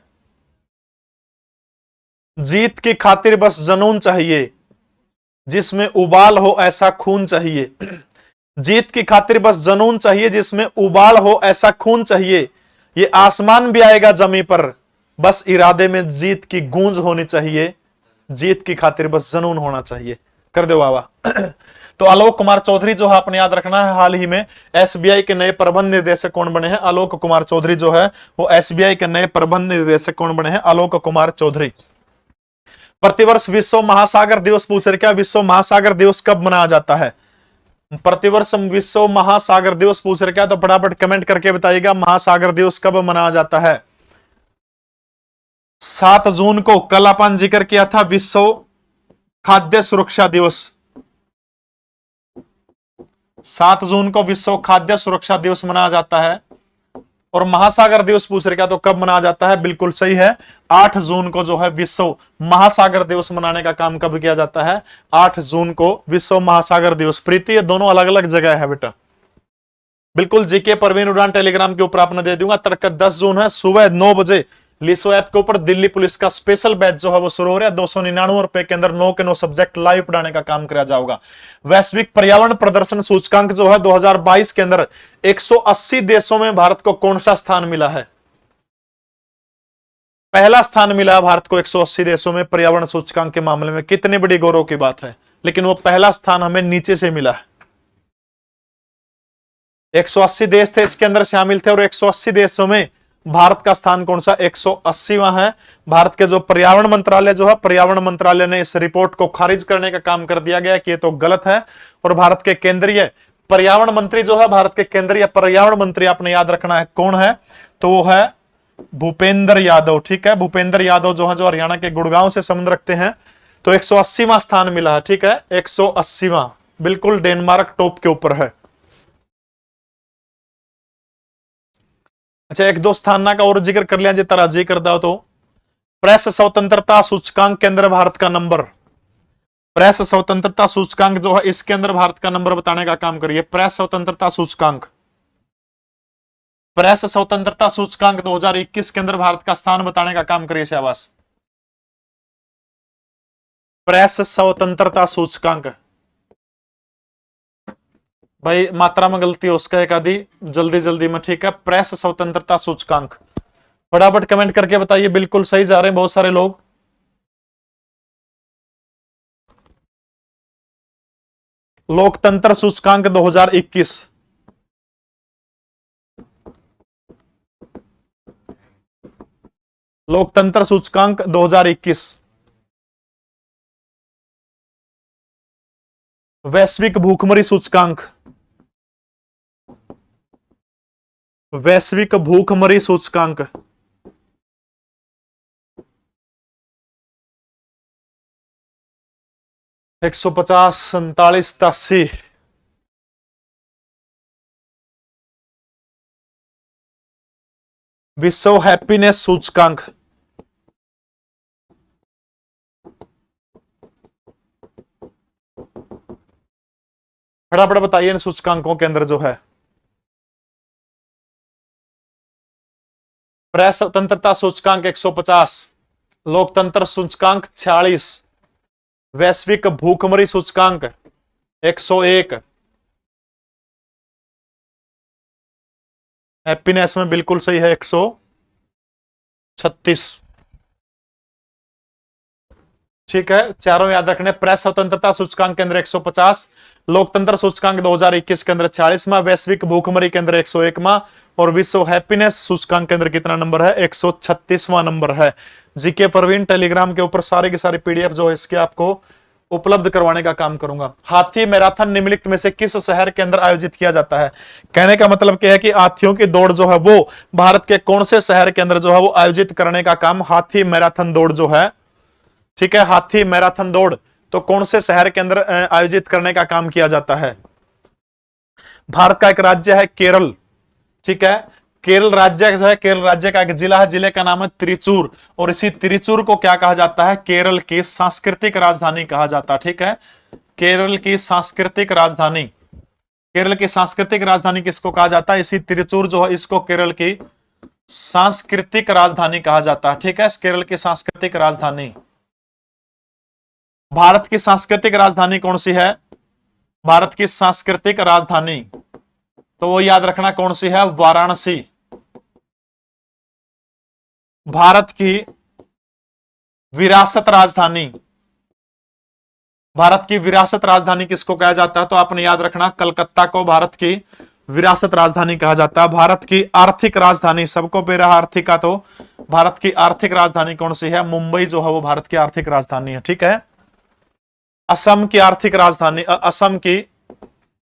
जीत की खातिर बस जुनून चाहिए, जिसमें उबाल हो ऐसा खून चाहिए। जीत की खातिर बस जुनून चाहिए, जिसमें उबाल हो ऐसा खून चाहिए। ये आसमान भी आएगा जमी पर, बस इरादे में जीत की गूंज होनी चाहिए। जीत की खातिर बस जुनून होना चाहिए। कर दो बाबा। तो आलोक कुमार चौधरी जो है आपने याद रखना है, हाल ही में एसबीआई के नए प्रबंध निदेशक कौन बने हैं? आलोक कुमार चौधरी जो है वो एसबीआई के नए प्रबंध निदेशक कौन बने हैं? आलोक कुमार चौधरी। प्रतिवर्ष विश्व महासागर दिवस पूछ रहे, क्या विश्व महासागर दिवस कब मनाया जाता है? प्रतिवर्ष विश्व महासागर दिवस पूछ रहे, क्या? तो फटाफट कमेंट करके बताइएगा महासागर दिवस कब मनाया जाता है। 7 जून को कल अपन जिक्र किया था विश्व खाद्य सुरक्षा दिवस। 7 जून को विश्व खाद्य सुरक्षा दिवस मनाया जाता है। और महासागर दिवस पूछ रहे, क्या? तो कब मनाया जाता है? बिल्कुल सही है, 8 जून को जो है विश्व महासागर दिवस मनाने का काम कब किया जाता है? 8 जून को विश्व महासागर दिवस। प्रीति, ये दोनों अलग अलग जगह है बेटा। बिल्कुल जीके परवीन उड़ान टेलीग्राम के ऊपर आपने दे दूंगा। तड़का 10 जून है, सुबह 9 बजे लिसो ऐप के ऊपर दिल्ली पुलिस का स्पेशल बैच जो है वो शुरू हो रहा है। 299 रुपए के अंदर 9 के 9 सब्जेक्ट लाइव पढ़ाने का काम किया जाएगा। वैश्विक पर्यावरण प्रदर्शन सूचकांक जो है 2022 के अंदर 180 देशों में भारत को कौन सा स्थान मिला है? पहला स्थान मिला है भारत को 180 देशों में पर्यावरण सूचकांक के मामले में। कितनी बड़ी गौरव की बात है, लेकिन वो पहला स्थान हमें नीचे से मिला है। 180 देश थे इसके अंदर शामिल थे, और 180 देशों में भारत का स्थान कौन सा? 180वां है। भारत के जो पर्यावरण मंत्रालय जो है, पर्यावरण मंत्रालय ने इस रिपोर्ट को खारिज करने का काम कर दिया गया कि ये तो गलत है। और भारत के केंद्रीय पर्यावरण मंत्री जो है, भारत के केंद्रीय पर्यावरण मंत्री आपने याद रखना है कौन है? तो वो है भूपेंद्र यादव। ठीक है, भूपेंद्र यादव जो है, जो हरियाणा के गुड़गांव से संबंध रखते हैं। तो 180वां स्थान मिला है। ठीक है, 180वां, बिल्कुल डेनमार्क टॉप के ऊपर है। अच्छा, एक दो स्थान का और जिक्र कर लिया जी, तराजी कर दो तो प्रेस स्वतंत्रता सूचकांक के अंदर भारत का नंबर, प्रेस स्वतंत्रता सूचकांक जो है इसके अंदर भारत का नंबर बताने का काम करिए। प्रेस स्वतंत्रता सूचकांक, प्रेस स्वतंत्रता सूचकांक 2021 के अंदर भारत का स्थान बताने का काम करिए। शाबाश। प्रेस स्वतंत्रता सूचकांक, भाई मात्रा में गलती हो उसका एक आधी, जल्दी जल्दी में। ठीक है, प्रेस स्वतंत्रता सूचकांक फटाफट कमेंट करके बताइए। बिल्कुल सही जा रहे हैं बहुत सारे लोग। लोकतंत्र सूचकांक 2021, लोकतंत्र सूचकांक 2021। वैश्विक भूखमरी सूचकांक, वैश्विक भूखमरी सूचकांक 150, 47, 87। विश्व हैप्पीनेस सूचकांक, फटाफट बताइए इन सूचकांकों के अंदर जो है। प्रेस स्वतंत्रता सूचकांक 150, लोकतंत्र सूचकांक 46, वैश्विक भूखमरी सूचकांक 101, हैप्पीनेस में बिल्कुल सही है 136। ठीक है, चारों याद रखने। प्रेस स्वतंत्रता सूचकांक के अंदर 150, लोकतंत्र सूचकांक 2021 के अंदर 46वां, वैश्विक भूखमरी के अंदर 101वां, और विश्व हैप्पीनेस सूचकांक के अंदर कितना नंबर है? 136वां नंबर है। जीके प्रवीण टेलीग्राम के ऊपर सारे की सारी पीडीएफ जो है इसके आपको उपलब्ध करवाने का काम करूंगा। हाथी मैराथन निम्नलिखित में से किस शहर के अंदर आयोजित किया जाता है? कहने का मतलब क्या है कि हाथियों की दौड़ जो है वो भारत के कौन से शहर के अंदर जो है वो आयोजित करने का काम, हाथी मैराथन दौड़ जो है, ठीक है, हाथी मैराथन दौड़ तो कौन से शहर के अंदर आयोजित करने का काम किया जाता है? भारत का एक राज्य है केरल। ठीक है, केरल राज्य जो है, केरल राज्य का एक जिला है, जिले का नाम है त्रिचूर, और इसी त्रिचूर को क्या कहा जाता है? केरल की सांस्कृतिक राजधानी कहा जाता है। ठीक है, केरल की सांस्कृतिक राजधानी, केरल की सांस्कृतिक राजधानी किसको कहा जाता है? इसी त्रिचूर जो है इसको केरल की सांस्कृतिक राजधानी कहा जाता है। ठीक है, केरल की सांस्कृतिक राजधानी। भारत की सांस्कृतिक राजधानी कौन सी है? भारत की सांस्कृतिक राजधानी तो वो याद रखना कौन सी है? वाराणसी। भारत की विरासत राजधानी, भारत की विरासत राजधानी किसको कहा जाता है? तो आपने याद रखना, कलकत्ता को भारत की विरासत राजधानी कहा जाता है। भारत की आर्थिक राजधानी, सबको पे रहा आर्थिक का, तो भारत की आर्थिक राजधानी कौन सी है? मुंबई जो है वो भारत की आर्थिक राजधानी है। ठीक है। असम की आर्थिक राजधानी, असम की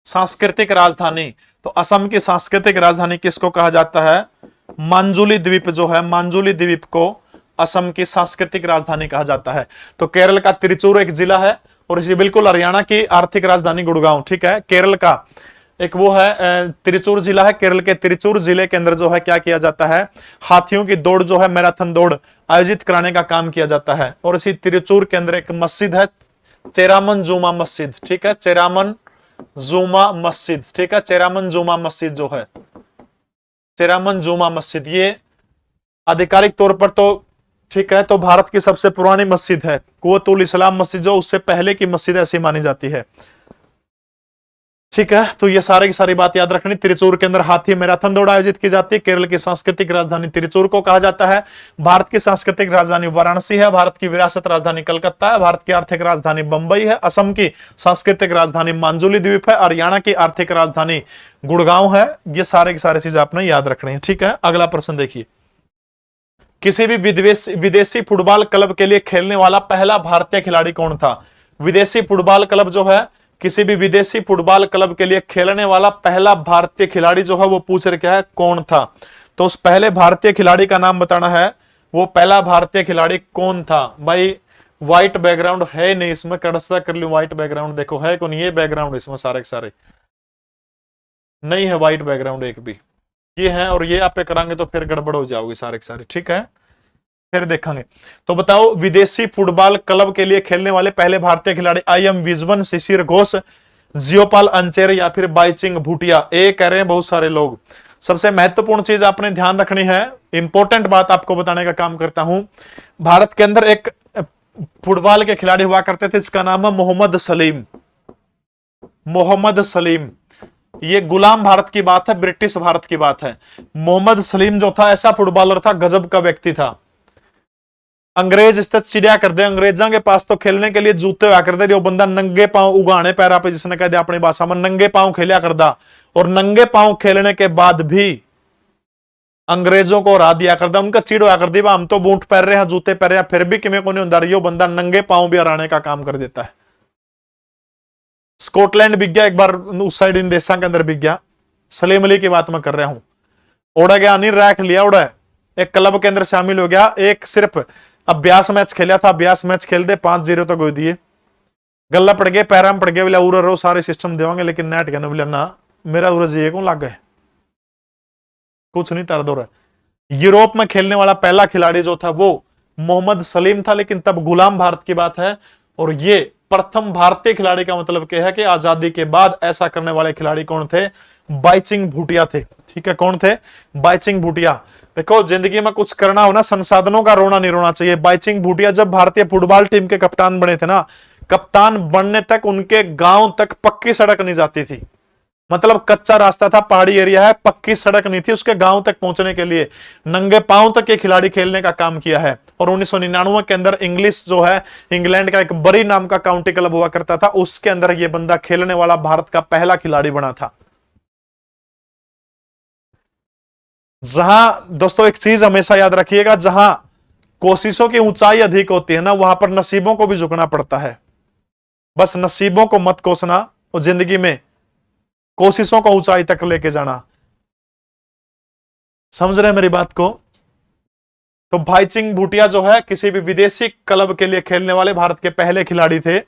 सांस्कृतिक राजधानी, तो असम की सांस्कृतिक राजधानी किसको कहा जाता है? मांजुली द्वीप जो है, मांजुली द्वीप को असम की सांस्कृतिक राजधानी कहा जाता है। तो केरल का तिरुचूर एक जिला है, और इसी बिल्कुल हरियाणा की आर्थिक राजधानी गुड़गांव। ठीक है। केरल का एक वो है तिरुचूर जिला है, केरल के तिरुचूर जिले के अंदर जो है क्या किया जाता है? हाथियों की दौड़ जो है, मैराथन दौड़ आयोजित कराने का काम किया जाता है। और इसी तिरुचूर के अंदर एक मस्जिद है, चेरामन जुमा मस्जिद। ठीक है, चेरामन जुमा मस्जिद। ठीक है, चेरामन जुमा मस्जिद जो है, चेरामन जुमा मस्जिद, ये आधिकारिक तौर पर तो ठीक है, तो भारत की सबसे पुरानी मस्जिद है। कुव्वतुल इस्लाम मस्जिद जो उससे पहले की मस्जिद ऐसी मानी जाती है। ठीक है, तो ये सारे की सारी बात याद रखनी। तिरुचूर के अंदर हाथी मैराथन दौड़ आयोजित की जाती है। केरल की सांस्कृतिक राजधानी तिरुचूर को कहा जाता है। भारत की सांस्कृतिक राजधानी वाराणसी है। भारत की विरासत राजधानी कलकत्ता है। भारत की आर्थिक राजधानी बंबई है। असम की सांस्कृतिक राजधानी मांजुली द्वीप है। हरियाणा की आर्थिक राजधानी गुड़गांव है। ये सारे की सारी चीजें आपने याद रखनी है। ठीक है, अगला प्रश्न देखिए। किसी भी विदेशी फुटबॉल क्लब के लिए खेलने वाला पहला भारतीय खिलाड़ी कौन था? विदेशी फुटबॉल क्लब जो है, किसी भी विदेशी फुटबॉल क्लब के लिए खेलने वाला पहला भारतीय खिलाड़ी जो है वो पूछ रखा है कौन था। तो उस पहले भारतीय खिलाड़ी का नाम बताना है। वो पहला भारतीय खिलाड़ी कौन था? भाई व्हाइट बैकग्राउंड है नहीं इसमें, कड़सा कर लूं व्हाइट बैकग्राउंड, देखो है कौन? ये बैकग्राउंड इसमें सारे के सारे नहीं है, व्हाइट बैकग्राउंड एक भी। ये है, और ये आप पे करांगे तो फिर गड़बड़ हो जाओगी सारे के सारे। ठीक है, फिर देखेंगे। तो बताओ, विदेशी फुटबॉल क्लब के लिए खेलने वाले पहले भारतीय खिलाड़ी? आई एम विजवन, शिशिर घोष, जियोपाल अंचेर या फिर बाईचिंग भूटिया। ए कह रहे हैं बहुत सारे लोग। सबसे महत्वपूर्ण चीज आपने ध्यान रखनी है, इंपॉर्टेंट बात आपको बताने का काम करता हूं। भारत के अंदर एक फुटबॉल के खिलाड़ी हुआ करते थे, इसका नाम है मोहम्मद सलीम। मोहम्मद सलीम, ये गुलाम भारत की बात है, ब्रिटिश भारत की बात है। मोहम्मद सलीम जो था, ऐसा फुटबॉलर था, गजब का व्यक्ति था। अंग्रेज इस चिड़िया कर दे, अंग्रेजों के पास तो खेलने के लिए जूते हुआ करते, जो बंदा नंगे पांव उगाने पैरा पे, जिसने कह दिया अपनी भाषा में, नंगे पांव खेलिया करदा, और नंगे पांव खेलने के बाद भी अंग्रेजों को हरा दिया करदा। उनका चिड़ हुआ कर दी, हम तो बूट पहन रहे हैं, जूते पहन रहे हैं, फिर भी किमें को नहीं होता, यो बंदा नंगे पांव भी हराने का काम कर देता है। स्कॉटलैंड बिक गया एक बार, उस साइड इन देशों के अंदर बिक गया। सलीम अली की बात मैं कर रहा हूं। उड़ा गया, नहीं रैक लिया, उड़ा एक क्लब के अंदर शामिल हो गया। एक सिर्फ अभ्यास मैच खेला था, अभ्यास मैच खेल दे 5-0 तक हो दिए, गला पड़ गए, पैरा में पड़ गए, बोला उरा रो सारे सिस्टम देवांगे, लेकिन नेट कहने बोला ना मेरा उरा जी कौन लग गए, कुछ नहीं तर दो रहा। यूरोप में खेलने वाला पहला खिलाड़ी जो था वो मोहम्मद सलीम था, लेकिन तब गुलाम भारत की बात है। और ये प्रथम भारतीय खिलाड़ी का मतलब क्या है कि आजादी के बाद ऐसा करने वाले खिलाड़ी कौन थे? बाईचिंग भूटिया थे। ठीक है, कौन थे? बाईचिंग भूटिया। देखो, जिंदगी में कुछ करना हो ना, संसाधनों का रोना नहीं रोना चाहिए। बाईचिंग भूटिया जब भारतीय फुटबॉल टीम के कप्तान बने थे ना, कप्तान बनने तक उनके गांव तक पक्की सड़क नहीं जाती थी। मतलब कच्चा रास्ता था, पहाड़ी एरिया है, पक्की सड़क नहीं थी उसके गांव तक पहुंचने के लिए। नंगे पांव तक ये खिलाड़ी खेलने का काम किया है। और 1999 के अंदर इंग्लिश जो है, इंग्लैंड का एक बरी नाम का काउंटी क्लब हुआ करता था, उसके अंदर ये बंदा खेलने वाला भारत का पहला खिलाड़ी बना था। जहां दोस्तों एक चीज हमेशा याद रखिएगा, जहां कोशिशों की ऊंचाई अधिक होती है ना, वहां पर नसीबों को भी झुकना पड़ता है। बस नसीबों को मत कोसना, और जिंदगी में कोशिशों को ऊंचाई तक लेके जाना। समझ रहे हैं मेरी बात को? तो बाईचिंग भूटिया जो है किसी भी विदेशी क्लब के लिए खेलने वाले भारत के पहले खिलाड़ी थे।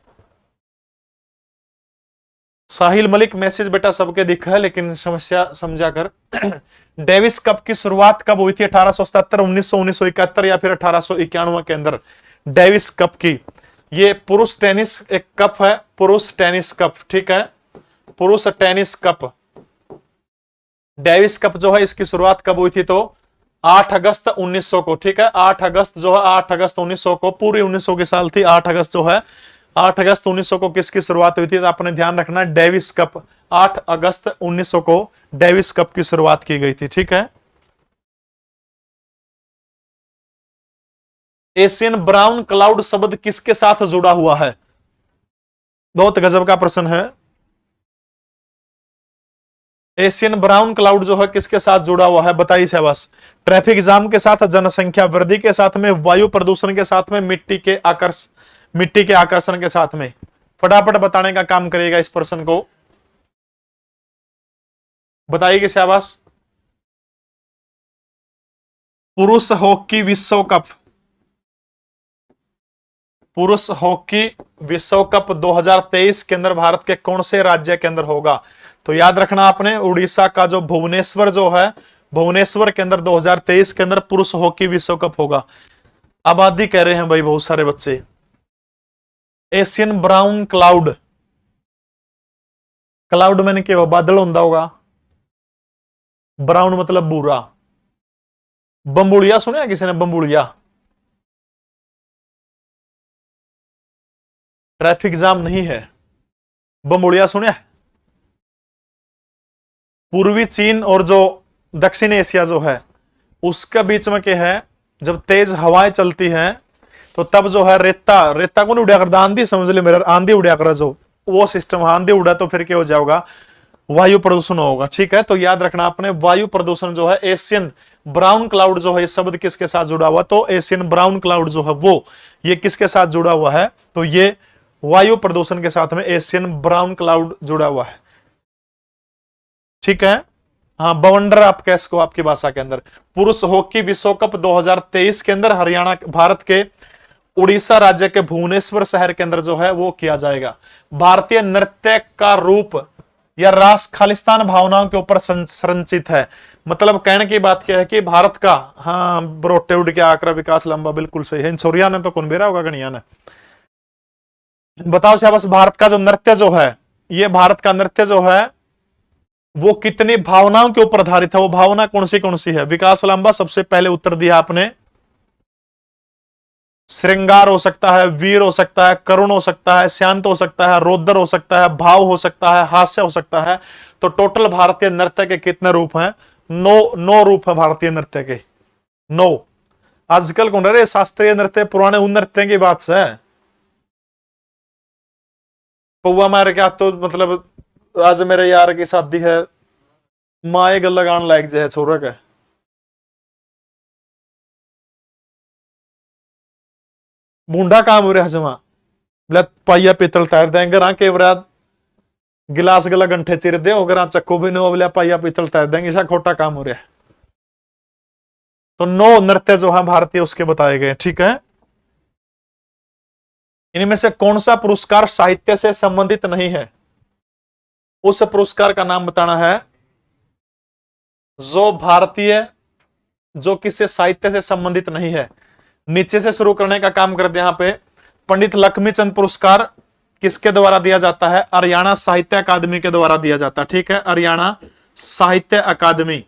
साहिल मलिक, मैसेज बेटा सबके दिखा है, लेकिन समस्या समझा कर। डेविस कप की शुरुआत कब हुई थी? 1877, 1900, 1971 या फिर 1891 के अंदर डेविस कप की। ये पुरुष टेनिस एक कप है, पुरुष टेनिस कप। ठीक है, पुरुष टेनिस कप, डेविस कप जो है, इसकी शुरुआत कब हुई थी? तो 8 अगस्त 1900 को। ठीक है, 8 अगस्त जो है, 8 अगस्त 1900 को, पूरी 1900 की साल थी। 8 अगस्त जो है, 8 अगस्त 1900 को किसकी शुरुआत हुई थी? तो आपने ध्यान रखना, डेविस कप। 8 अगस्त 1900 को डेविस कप की शुरुआत की गई थी। ठीक है, एशियन ब्राउन क्लाउड शब्द किसके साथ जुड़ा हुआ है? बहुत गजब का प्रश्न है। एशियन ब्राउन क्लाउड जो है किसके साथ जुड़ा हुआ है, बताइए शाबाश। ट्रैफिक जाम के साथ, जनसंख्या वृद्धि के साथ में, वायु प्रदूषण के साथ में, मिट्टी के आकर्षण के साथ में। फटाफट बताने का काम करिएगा इस प्रश्न को, बताइए शाबाश। पुरुष हॉकी विश्व कप, पुरुष हॉकी विश्व कप 2023 के अंदर भारत के कौन से राज्य के अंदर होगा? तो याद रखना आपने, उड़ीसा का जो भुवनेश्वर जो है, भुवनेश्वर के अंदर 2023 के अंदर पुरुष हॉकी विश्व कप होगा। आबादी कह रहे हैं भाई बहुत सारे बच्चे। एशियन ब्राउन क्लाउड, क्लाउड मैंने क्या बादल होगा, ब्राउन मतलब भूरा। बम्बुड़िया सुना किसी ने? बम्बुड़िया, ट्रैफिक जाम नहीं है, बम्बुड़िया सुना? पूर्वी चीन और जो दक्षिण एशिया जो है उसके बीच में क्या है, जब तेज हवाएं चलती हैं तो तब जो है रेता को नहीं उड़ा कर, आंधी समझ ले मेरा, आंधी उड़ा कर जो वो सिस्टम, आंधी उड़ा तो फिर क्या हो जाएगा, वायु प्रदूषण होगा। ठीक है, तो याद रखना आपने, वायु प्रदूषण जो है, एशियन ब्राउन क्लाउड जो है, ये शब्द किसके साथ जुड़ा हुआ? तो एशियन ब्राउन क्लाउड जो है वो ये किसके साथ जुड़ा हुआ है? तो ये वायु प्रदूषण के साथ में एशियन ब्राउन क्लाउड जुड़ा हुआ है। ठीक है, हाँ, बवंडर आप कह इसको आपकी भाषा के अंदर। पुरुष हॉकी विश्व कप 2023 के अंदर हरियाणा, भारत के उड़ीसा राज्य के भुवनेश्वर शहर के अंदर जो है वो किया जाएगा। भारतीय नृत्य का रूप या रास खालिस्तान भावनाओं के ऊपर संरचित है। मतलब कहने की बात क्या है कि भारत का, हाँ ब्रोटे उड़ के आकर विकास लंबा, बिल्कुल सही है। छोरिया ने तो कौन बेरा होगा गणिया ने, बताओ शाबाश। भारत का जो नृत्य जो है, ये भारत का नृत्य जो है वो कितनी भावनाओं के ऊपर आधारित है? वो भावना कौन सी है? विकास लांबा सबसे पहले उत्तर दिया आपने। श्रृंगार हो सकता है, वीर हो सकता है, करुण हो सकता है, शांत हो सकता है, रौद्र हो सकता है, भाव हो सकता है, हास्य हो सकता है। तो टोटल भारतीय नृत्य के कितने रूप हैं? 9 रूप है भारतीय नृत्य के, 9। आजकल कौन रहे शास्त्रीय नृत्य, पुराने उन नृत्य की बात से पौवा मार क्या, तो मतलब आज मेरे यार की शादी है, माए गल लगान लायक जो है छोरा का, बूंडा काम हो रहा जमा, बोला पाइया पीतल तैर देंगे रा के बरा गिलास गला गंठे चिर दे अगर चक्को भी नो, बोला पाइया पीतल तैर देंगे, ऐसा खोटा काम हो रहा है। तो 9 नृत्य जो है भारतीय उसके बताए गए। ठीक है, इनमें से कौन सा पुरस्कार साहित्य से संबंधित नहीं है? उस पुरस्कार का नाम बताना है जो भारतीय, जो किसी साहित्य से संबंधित नहीं है। नीचे से शुरू करने का काम करते हैं। यहां पे पंडित लक्ष्मीचंद पुरस्कार किसके द्वारा दिया जाता है? हरियाणा साहित्य अकादमी के द्वारा दिया जाता है। ठीक है, हरियाणा साहित्य अकादमी,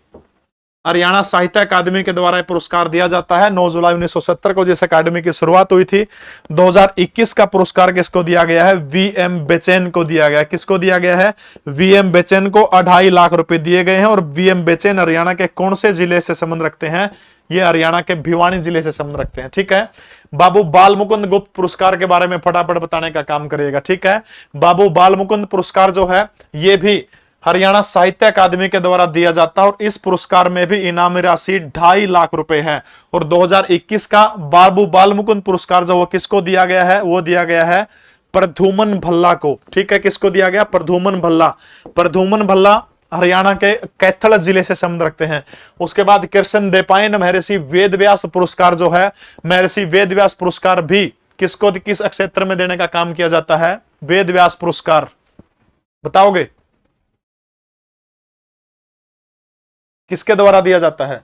हरियाणा साहित्य अकादमी के द्वारा पुरस्कार दिया जाता है। 9 जुलाई 1970 को जिस अकादमी की शुरुआत हुई थी। 2021 का पुरस्कार किसको दिया गया है? वीएम बेचैन को दिया गया है। किसको दिया गया है? वीएम बेचैन को 2.5 लाख रुपए दिए गए हैं। और वीएम बेचैन हरियाणा के कौन से जिले से संबंध रखते हैं? ये हरियाणा के भिवानी जिले से संबंध रखते हैं। ठीक है, बाबू बाल मुकुंद गुप्त पुरस्कार के बारे में फटाफट बताने का काम करिएगा। ठीक है, बाबू बाल मुकुंद पुरस्कार जो है ये भी हरियाणा साहित्य अकादमी के द्वारा दिया जाता है और इस पुरस्कार में भी इनामी राशि 2.5 लाख रुपए है। और 2021 का बाबू बाल मुकुंद पुरस्कार जो वो किसको दिया गया है? वो दिया गया है प्रद्युमन भल्ला को। ठीक है, किसको दिया गया? प्रद्युमन भल्ला। प्रद्युमन भल्ला हरियाणा के कैथल जिले से संबंध रखते हैं। उसके बाद कृष्ण देपायन महर्षि वेदव्यास पुरस्कार जो है, महर्षि वेदव्यास पुरस्कार भी किसको, किस क्षेत्र में देने का काम किया जाता है? वेदव्यास पुरस्कार बताओगे किसके द्वारा दिया जाता है?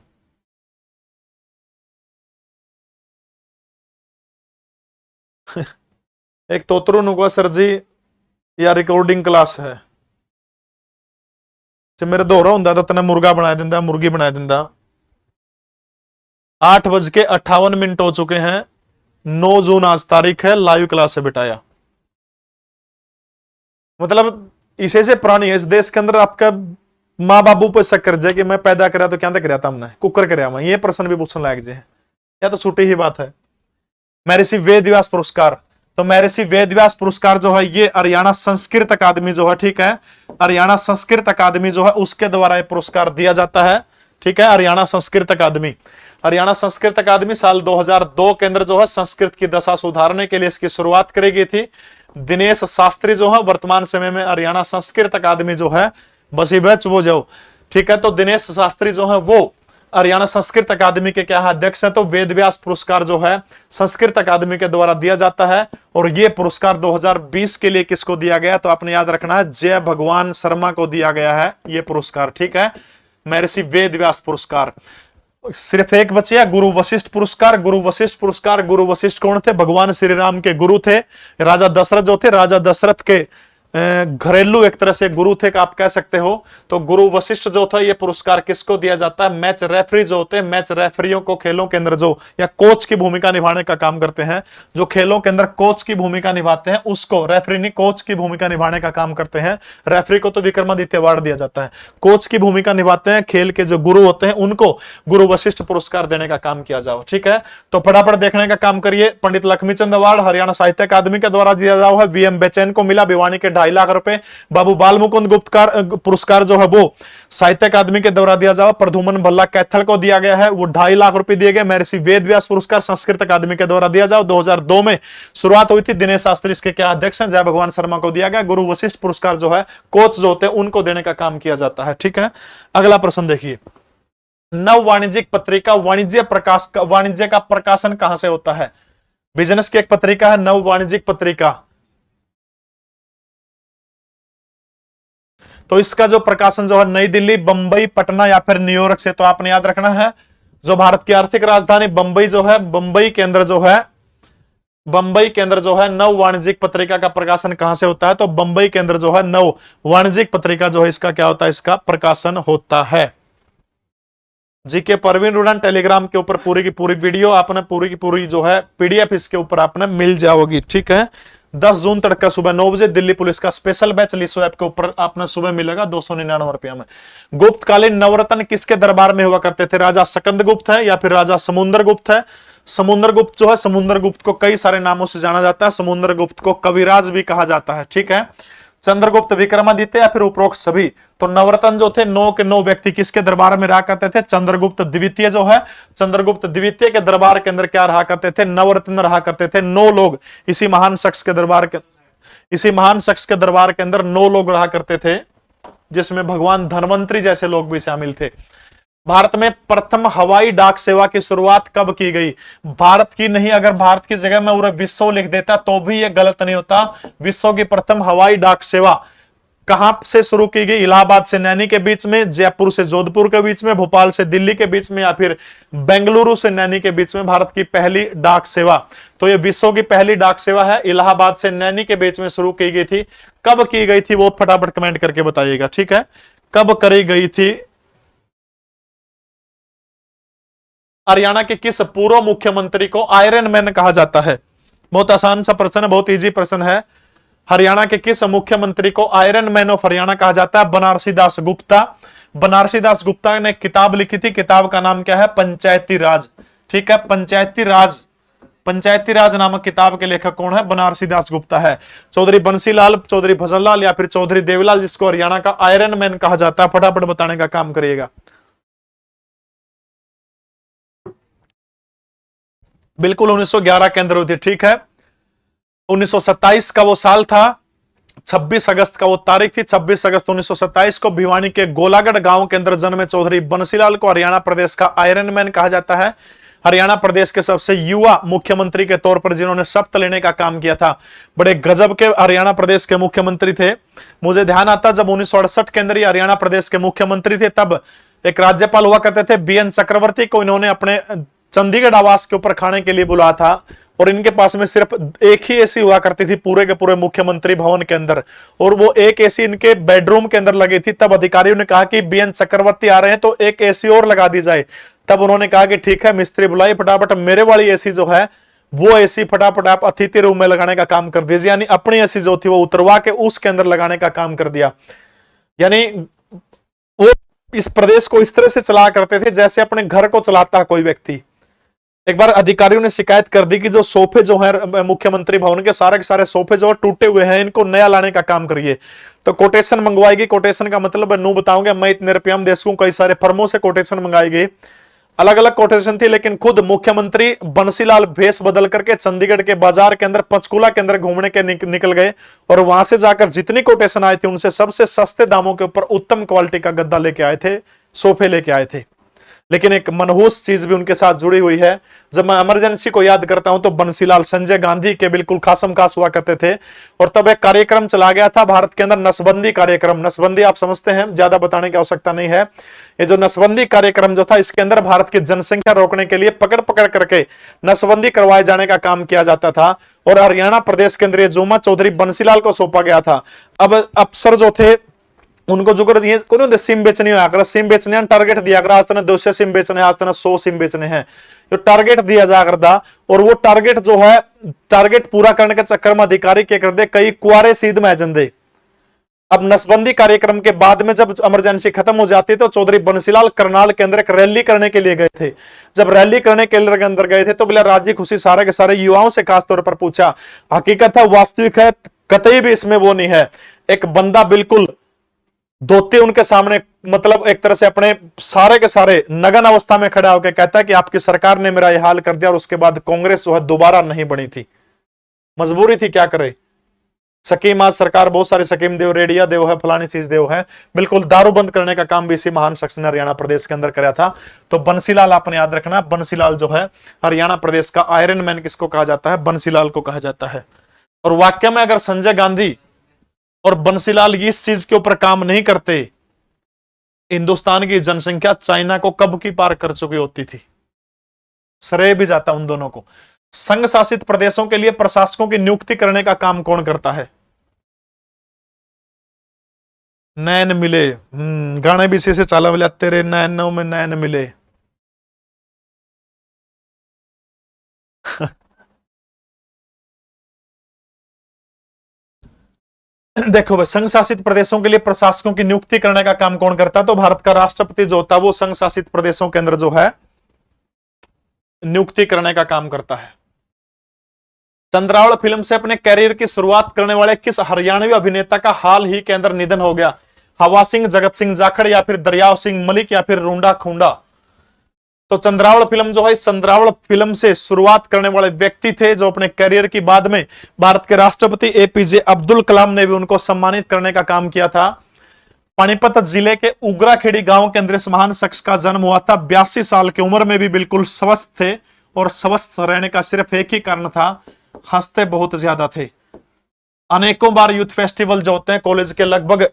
एक तोतरू नुका सर जी या रिकॉर्डिंग क्लास है जे मेरे दोहरा होंदा तो तने मुर्गा बना दिंदा, मुर्गी बना दिंदा। 8:58 हो चुके हैं। 9 जून आज तारीख है, लाइव क्लास से बिठाया। मतलब इसे से पुरानी है इस देश के अंदर। आपका माँ बाबू पे शक कर जाए कि मैं पैदा कराया तो क्या कराया था हमने, कुकर कराया मैं, ये प्रश्न भी पूछने लायक जे है, या तो छुट्टी ही बात है। महर्षि वेदव्यास पुरस्कार तो महर्षि वेदव्यास पुरस्कार जो है ये हरियाणा संस्कृत अकादमी जो है, ठीक है, हरियाणा संस्कृत अकादमी जो है उसके द्वारा ये पुरस्कार दिया जाता है, ठीक है, हरियाणा संस्कृत अकादमी। हरियाणा संस्कृत अकादमी साल 2002 के अंदर जो है संस्कृत की दशा सुधारने के लिए इसकी शुरुआत करी गई थी। दिनेश शास्त्री जो है वर्तमान समय में हरियाणा संस्कृत अकादमी जो है बसी बैच वो जो, ठीक है, तो दिनेश शास्त्री जो है वो हरियाणा संस्कृत अकादमी के क्या अध्यक्ष हैं। तो वेदव्यास पुरस्कार जो है संस्कृत अकादमी के द्वारा दिया जाता है और ये पुरस्कार 2020 के लिए किसको दिया गया, तो आपने याद रखना है जय भगवान शर्मा को दिया गया है ये पुरस्कार, ठीक है, महर्षि वेदव्यास पुरस्कार। सिर्फ एक बचे गुरु वशिष्ठ पुरस्कार। गुरु वशिष्ठ पुरस्कार, गुरु वशिष्ठ कौन थे, भगवान श्री राम के गुरु थे, राजा दशरथ जो थे, राजा दशरथ के घरेलू एक तरह से गुरु थे आप कह सकते हो। तो गुरु वशिष्ठ जो था ये पुरस्कार किसको दिया जाता है, मैच रेफरी जो होते हैं, मैच रेफरियों को खेलों के अंदर जो या कोच की भूमिका निभाने का काम करते हैं, जो खेलों के अंदर कोच की भूमिका निभाते हैं उसको, रेफरी नहीं कोच की भूमिका निभाने का काम करते हैं। रेफरी को तो विक्रमादित्य अवार्ड दिया जाता है, कोच की भूमिका निभाते हैं खेल के जो गुरु होते हैं उनको गुरु वशिष्ठ पुरस्कार देने का काम किया जाओ, ठीक है। तो फटाफट देखने का काम करिए। पंडित लक्ष्मीचंद अवार्ड हरियाणा साहित्य अकादमी के द्वारा दिया जाओ है, वीएम बेचैन को मिला, भिवानी के 2.5 लाख रुपए। बाबू बाल मुकुंद गुप्त पुरस्कार जो है वो साहित्य अकादमी के द्वारा दिया जाओ, प्रधुमन भल्ला कैथल को दिया गया है, वो 2.5 लाख रुपए दिए गए। महर्षि वेदव्यास पुरस्कार संस्कृत अकादमी के द्वारा दिया जाओ, 2002 में शुरुआत हुई थी, दिनेश शास्त्री इसके क्या अध्यक्ष हैं, जय भगवान शर्मा को दिया गया। गुरु वशिष्ठ पुरस्कार जो है कोच जो होते हैं उनको देने का काम किया जाता है, ठीक है। अगला प्रश्न देखिए, नव वाणिज्यिक पत्रिका, वाणिज्य का प्रकाशन कहां से होता है, बिजनेस की एक पत्रिका है नव वाणिज्यिक पत्रिका, तो इसका जो प्रकाशन जो है नई दिल्ली, बंबई, पटना या फिर न्यूयॉर्क से। तो आपने याद रखना है जो भारत की आर्थिक राजधानी बंबई जो है, बंबई के अंदर जो है नव वाणिज्यिक पत्रिका का प्रकाशन कहां से होता है, तो बंबई के अंदर जो है नव वाणिज्यिक पत्रिका जो है इसका क्या होता है, इसका प्रकाशन होता है। जीके परवीन रुडान टेलीग्राम के ऊपर पूरी की पूरी वीडियो आपने पूरी की पूरी जो है पीडीएफ इसके ऊपर आपने मिल जाओगी, ठीक है। 10 जून तड़का सुबह 9 बजे दिल्ली पुलिस का स्पेशल बैच लिसो ऐप के ऊपर आपने सुबह मिलेगा 299 रुपया में। गुप्तकालीन नवरत्न किसके दरबार में हुआ करते थे, राजा सकंदगुप्त है या फिर राजा समुद्रगुप्त है। समुद्रगुप्त जो है, समुद्रगुप्त को कई सारे नामों से जाना जाता है, समुद्रगुप्त को कविराज भी कहा जाता है, ठीक है। चंद्रगुप्त, विक्रमादित्य या फिर उपरोक्त सभी। तो नवरत्न जो थे 9 के 9 व्यक्ति किसके दरबार में रहा करते थे, चंद्रगुप्त द्वितीय जो है, चंद्रगुप्त द्वितीय के दरबार के अंदर क्या रहा करते थे, नवरत्न रहा करते थे। 9 लोग इसी महान शख्स के दरबार के अंदर 9 लोग रहा करते थे, जिसमें भगवान धन्वंतरी जैसे लोग भी शामिल थे। भारत में प्रथम हवाई डाक सेवा की शुरुआत कब की गई, भारत की नहीं, अगर भारत की जगह मैं पूरा विश्व लिख देता तो भी यह गलत नहीं होता। विश्व की प्रथम हवाई डाक सेवा कहां से शुरू की गई, इलाहाबाद से नैनी के बीच में, जयपुर से जोधपुर के बीच में, भोपाल से दिल्ली के बीच में या फिर बेंगलुरु से नैनी के बीच में भारत की पहली डाक सेवा। तो यह विश्व की पहली डाक सेवा है, इलाहाबाद से नैनी के बीच में शुरू की गई थी। कब की गई थी वो फटाफट कमेंट करके बताइएगा, ठीक है, कब करी गई थी। हरियाणा के किस पूर्व मुख्यमंत्री को आयरन मैन कहा जाता है, बहुत आसान सा प्रश्न है, बहुत इजी प्रश्न है। हरियाणा के किस मुख्यमंत्री को आयरन मैन ऑफ हरियाणा कहा जाता है, बनारसी दास गुप्ता। बनारसी दास गुप्ता ने किताब लिखी थी, किताब का नाम क्या है, पंचायती राज, ठीक है, पंचायती राज नामक किताब के लेखक कौन है, बनारसी दास गुप्ता है। चौधरी बंसीलाल, चौधरी भजनलाल या फिर चौधरी देवीलाल, जिसको हरियाणा का आयरन मैन कहा जाता है, फटाफट बताने का काम करिएगा। बिल्कुल 1911 के अंदर हुई थी, ठीक है। 1927 का वो साल था, 26 अगस्त का वो तारीख थी, 26 अगस्त 1927 को भिवानी के गोलागढ़ गांव के अंदर जन्मे चौधरी बंसीलाल को हरियाणा प्रदेश का आयरन मैन कहा जाता है। हरियाणा प्रदेश के सबसे युवा मुख्यमंत्री के तौर पर जिन्होंने शपथ लेने का काम किया था, बड़े गजब के हरियाणा प्रदेश के मुख्यमंत्री थे। मुझे ध्यान आता जब 1968 के अंदर हरियाणा प्रदेश के मुख्यमंत्री थे, तब एक राज्यपाल हुआ करते थे बीएन चक्रवर्ती को इन्होंने अपने चंडीगढ़ आवास के ऊपर खाने के लिए बुलाया था, और इनके पास में सिर्फ एक ही एसी हुआ करती थी पूरे के पूरे मुख्यमंत्री भवन के अंदर, और वो एक एसी इनके बेडरूम के अंदर लगी थी। तब अधिकारियों ने कहा कि बीएन चक्रवर्ती आ रहे हैं तो एक एसी और लगा दी जाए। तब उन्होंने कहा कि ठीक है, मिस्त्री बुलाइए, फटाफट मेरे वाली एसी जो है वो एसी फटाफट आप अतिथि रूम में लगाने का काम कर दीजिए, यानी अपनी एसी जो थी वो उतरवा के उसके अंदर लगाने का काम कर दिया। यानी वो इस प्रदेश को इस तरह से चला करते थे जैसे अपने घर को चलाता है कोई व्यक्ति। एक बार अधिकारियों ने शिकायत कर दी कि जो सोफे जो है मुख्यमंत्री भवन के सारे सोफे जो टूटे हुए हैं, इनको नया लाने का काम करिए। तो कोटेशन मंगवाएगी। कोटेशन का मतलब नू बताऊंगा मैं, इतने रुपये हम देशों कई सारे फर्मों से कोटेशन मंगाएगी। अलग अलग कोटेशन थी, लेकिन खुद मुख्यमंत्री बंसीलाल भेष बदल करके चंडीगढ़ के बाजार के अंदर, पंचकूला के अंदर घूमने के निकल गए और वहां से जाकर जितनी कोटेशन आए थे उनसे सबसे सस्ते दामों के ऊपर उत्तम क्वालिटी का गद्दा लेके आए थे, सोफे लेके आए थे। लेकिन एक मनहूस चीज भी उनके साथ जुड़ी हुई है। जब मैं इमरजेंसी को याद करता हूं तो बंसीलाल संजय गांधी के बिल्कुल खासम खास हुआ करते थे। और तब एक कार्यक्रम चला गया था भारत के अंदर, नसबंदी कार्यक्रम। नसबंदी आप समझते हैं, ज्यादा बताने की आवश्यकता नहीं है। ये जो नसबंदी कार्यक्रम जो था, इसके अंदर भारत की जनसंख्या रोकने के लिए पकड़ पकड़ करके नसबंदी करवाए जाने का काम किया जाता था। और हरियाणा प्रदेश के अंदर ये जुम्मा चौधरी बंसीलाल को सौंपा गया था। अब अफसर जो थे उनको जो कर दिए, कोई सिम बेचनी हो, सिम बेचने टारगेट दिया कर, आज तक 200 सिम बेचने, आज तक 100 सिम बेचने हैं, जो टारगेट दिया जा करता। और वो टारगेट जो है, टारगेट पूरा करने के चक्कर में अधिकारी क्या कर दे, कई कुआरे सीध में जंदे। अब नसबंदी कार्यक्रम के बाद में जब इमरजेंसी खत्म हो जाती तो चौधरी बंसीलाल करनाल के अंदर एक रैली करने के लिए गए थे। जब रैली करने के लिए अंदर गए थे तो बोले राजी खुशी सारे के सारे युवाओं से खास तौर पर पूछा, हकीकत है, वास्तविक है, कतई भी इसमें वो नहीं है। एक बंदा बिल्कुल धोती उनके सामने, मतलब एक तरह से अपने सारे के सारे नगन अवस्था में खड़ा होकर कहता है कि आपकी सरकार ने मेरा यह हाल कर दिया। और उसके बाद कांग्रेस जो है दोबारा नहीं बनी थी, मजबूरी थी, क्या करे। स्कीम आज सरकार बहुत सारी स्कीम देव, रेडिया देव है, फलानी चीज देव है, बिल्कुल दारू बंद करने का काम भी इसी महान शख्स ने हरियाणा प्रदेश के अंदर कराया था। तो बंसीलाल आपने याद रखना, बंसीलाल जो है हरियाणा प्रदेश का आयरन मैन किसको कहा जाता है, बंसीलाल को कहा जाता है। और वाक्य में अगर संजय गांधी और बंसीलाल इस चीज के ऊपर काम नहीं करते, हिंदुस्तान की जनसंख्या चाइना को कब की पार कर चुकी होती थी। श्रेय भी जाता उन दोनों को। संघ शासित प्रदेशों के लिए प्रशासकों की नियुक्ति करने का काम कौन करता है? नैन मिले, गाने भी से चाला बोला, तेरे नैनों में नैन मिले। देखो भाई, संघ शासित प्रदेशों के लिए प्रशासकों की नियुक्ति करने का काम कौन करता है? तो भारत का राष्ट्रपति जो होता है वो संघ शासित प्रदेशों के अंदर जो है नियुक्ति करने का काम करता है। चंद्रावल फिल्म से अपने कैरियर की शुरुआत करने वाले किस हरियाणवी अभिनेता का हाल ही के अंदर निधन हो गया? हवा सिंह, जगत सिंह जाखड़, या फिर दरियाव सिंह मलिक, या फिर रूंडा खूंडा? तो चंद्रावल फिल्म जो है, चंद्रावल फिल्म से शुरुआत करने वाले व्यक्ति थे जो अपने करियर की बाद में भारत के राष्ट्रपति एपीजे अब्दुल कलाम ने भी उनको सम्मानित करने का काम किया था। पानीपत जिले के उगराखेड़ी गांव के अंदर इस महान शख्स का जन्म हुआ था। 82 साल की उम्र में भी बिल्कुल स्वस्थ थे, और स्वस्थ रहने का सिर्फ एक ही कारण था, हंसते बहुत ज्यादा थे। अनेकों बार यूथ फेस्टिवल जो होते हैं, कॉलेज के लगभग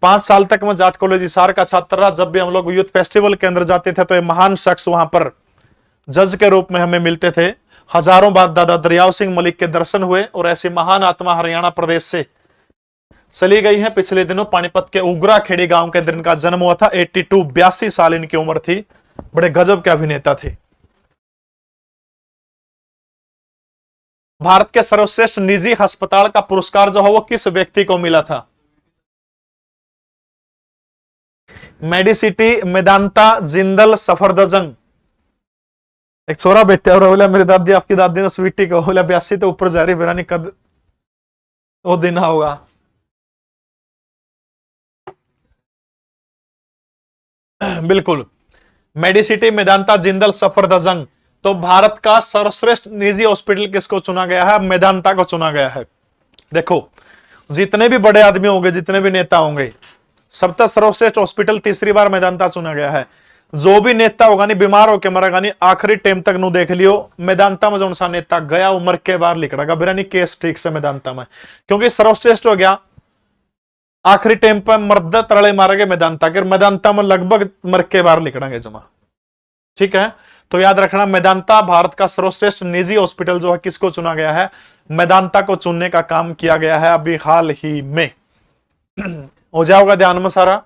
5 साल तक मैं जाट कॉलेज हिसार का छात्र रहा। जब भी हम लोग यूथ फेस्टिवल के अंदर जाते थे तो ये महान शख्स वहां पर जज के रूप में हमें मिलते थे। हजारों बार दादा दरियाव सिंह मलिक के दर्शन हुए, और ऐसी महान आत्मा हरियाणा प्रदेश से चली गई है। पिछले दिनों पानीपत के उगराखेड़ी गांव के अंदर इनका जन्म हुआ था। 82 साल इनकी उम्र थी। बड़े गजब के अभिनेता थे। भारत के सर्वश्रेष्ठ निजी अस्पताल का पुरस्कार जो है वो किस व्यक्ति को मिला था? मेडिसिटी, मेदांता, जिंदल, सफदरजंग। एक छोरा बैठा और बोला मेरी दादी, आपकी दादी ने स्वीटी को बोला 82 तो ऊपर जा रही, बेरानी कद वो दिन होगा। बिल्कुल, मेडिसिटी, मेदांता, जिंदल, सफदरजंग। तो भारत का सर्वश्रेष्ठ निजी हॉस्पिटल किसको चुना गया है? मेदांता को चुना गया है। देखो, जितने भी बड़े आदमी होंगे, जितने भी नेता होंगे, सबसे सर्वश्रेष्ठ हॉस्पिटल तीसरी बार मेदांता चुना गया है। जो भी नेता होगा नहीं, बीमार होकर मरेगा नहीं, आखिरी टाइम तक नु देख लियो, मेदांता में जो सा नेता गया वो मर के बाहर लिखड़ेगा, बिरा नहीं केस ठीक से मेदांता में, क्योंकि सर्वश्रेष्ठ हो गया। आखिरी टाइम पर मर्द तड़े मारेंगे मेदांता के, मेदांता में लगभग मर के बाहर लिखड़ेंगे जमा। ठीक है, तो याद रखना, मेदांता भारत का सर्वश्रेष्ठ निजी हॉस्पिटल जो है किसको चुना गया है? मेदांता को चुनने का काम किया गया है अभी हाल ही में। हो जाओगा ध्यान में सारा।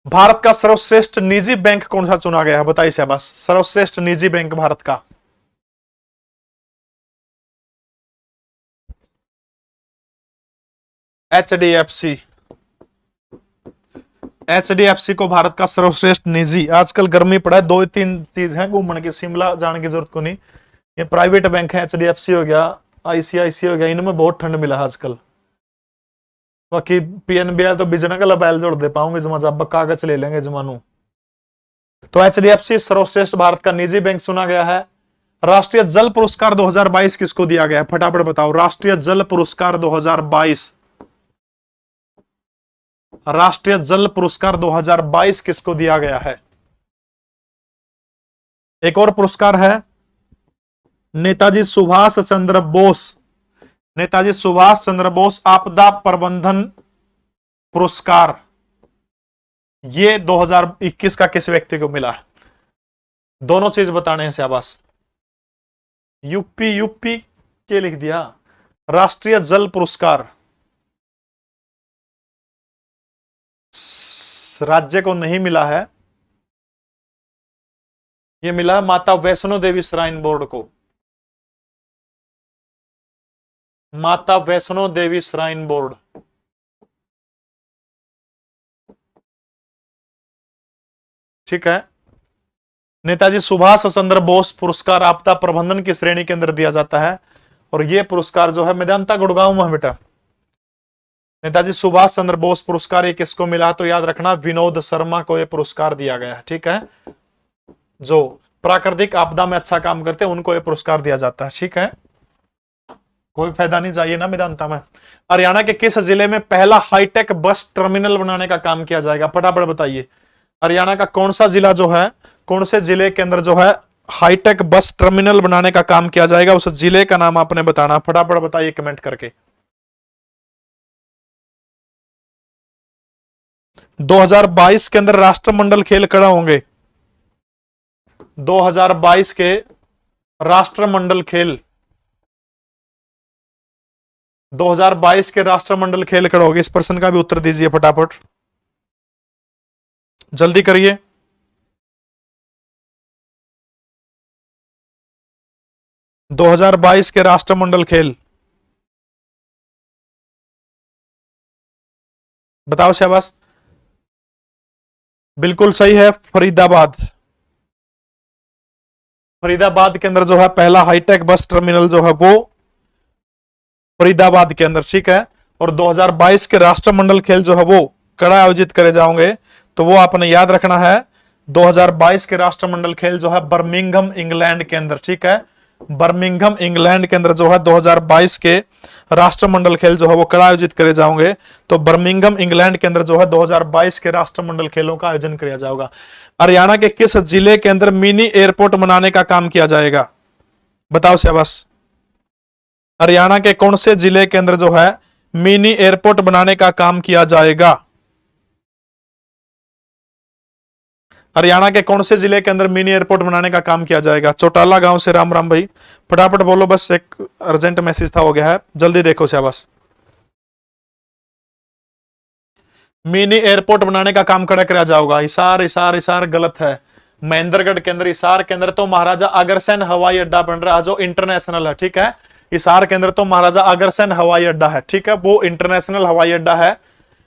भारत का सर्वश्रेष्ठ निजी बैंक कौन सा चुना गया है? बताइए शाबाश, सर्वश्रेष्ठ निजी बैंक भारत का। HDFC। HDFC को भारत का सर्वश्रेष्ठ निजी, आजकल गर्मी पड़ा है, 2-3 चीज है घूमने की, शिमला जाने की जरूरत को नहीं। ये प्राइवेट बैंक है, HDFC हो गया, ICICI हो गया, इनमें बहुत ठंड मिला आजकल। बाकी PNB तो बिजनेस का लबैल जोड़ दे पाऊंगे जमा, जब कागज ले लेंगे जमानू। तो HDFC सर्वश्रेष्ठ भारत का निजी बैंक चुना गया है। राष्ट्रीय जल पुरस्कार 2022 किसको दिया गया है, फटाफट बताओ। राष्ट्रीय जल पुरस्कार 2022, राष्ट्रीय जल पुरस्कार 2022 किसको दिया गया है? एक और पुरस्कार है नेताजी सुभाष चंद्र बोस, नेताजी सुभाष चंद्र बोस आपदा प्रबंधन पुरस्कार, ये 2021 का किस व्यक्ति को मिला है? दोनों चीज बताने हैं शाबाश। यूपी के लिख दिया। राष्ट्रीय जल पुरस्कार राज्य को नहीं मिला है, यह मिला माता वैष्णो देवी श्राइन बोर्ड को, माता वैष्णो देवी श्राइन बोर्ड। ठीक है। नेताजी सुभाष चंद्र बोस पुरस्कार आपदा प्रबंधन की श्रेणी के अंदर दिया जाता है, और यह पुरस्कार जो है मेदांता गुड़गांव में बेटा। नेताजी सुभाष चंद्र बोस पुरस्कार ये किसको मिला, तो याद रखना विनोद शर्मा को यह पुरस्कार दिया गया है। ठीक है। जो प्राकृतिक आपदा में अच्छा काम करते हैं उनको यह पुरस्कार दिया जाता है। ठीक है, कोई फायदा नहीं चाहिए ना मेदांता में। हरियाणा के किस जिले में पहला हाईटेक बस टर्मिनल बनाने का काम किया जाएगा, फटाफट बताइए। हरियाणा का कौन सा जिला जो है, कौन से जिले के अंदर जो है हाईटेक बस टर्मिनल बनाने का काम किया जाएगा, उस जिले का नाम आपने बताना, फटाफट बताइए कमेंट करके। 2022 के अंदर राष्ट्रमंडल खेल कड़ा होंगे, 2022 के राष्ट्रमंडल खेल, 2022 के राष्ट्रमंडल खेल कड़ा होंगे। इस प्रश्न का भी उत्तर दीजिए फटाफट, जल्दी करिए। दो 2022 के राष्ट्रमंडल खेल बताओ शाबाश। बिल्कुल सही है, फरीदाबाद। फरीदाबाद के अंदर जो है पहला हाईटेक बस टर्मिनल जो है वो फरीदाबाद के अंदर। ठीक है। और 2022 के राष्ट्रमंडल खेल जो है वो कड़ा आयोजित करे जाओगे, तो वो आपने याद रखना है। 2022 के राष्ट्रमंडल खेल जो है बर्मिंघम इंग्लैंड के अंदर। ठीक है, बर्मिंघम इंग्लैंड के अंदर जो है 2022 के राष्ट्रमंडल खेल जो है वो कड़ा आयोजित करे जाओगे। तो बर्मिंघम इंग्लैंड के अंदर जो है 2022 के राष्ट्रमंडल खेलों का आयोजन किया जाएगा। हरियाणा के किस जिले के अंदर मिनी एयरपोर्ट बनाने का काम किया जाएगा, बताओ शाबाश। हरियाणा के कौन से जिले के अंदर जो है मिनी एयरपोर्ट बनाने का काम किया जाएगा? हरियाणा के कौन से जिले के अंदर मिनी एयरपोर्ट बनाने का काम किया जाएगा? चौटाला गांव से राम राम भाई, फटाफट बोलो, बस एक अर्जेंट मैसेज था, हो गया है, जल्दी देखो शाबाश। मिनी एयरपोर्ट बनाने का काम खड़ा किया जाएगा। हिसार हिसार हिसार गलत है। महेंद्रगढ़ के अंदर, हिसार के अंदर तो महाराजा अग्रसेन हवाई अड्डा बन रहा है जो इंटरनेशनल है। ठीक है, हिसार के अंदर तो महाराजा अग्रसेन हवाई अड्डा है। ठीक है, वो इंटरनेशनल हवाई अड्डा है,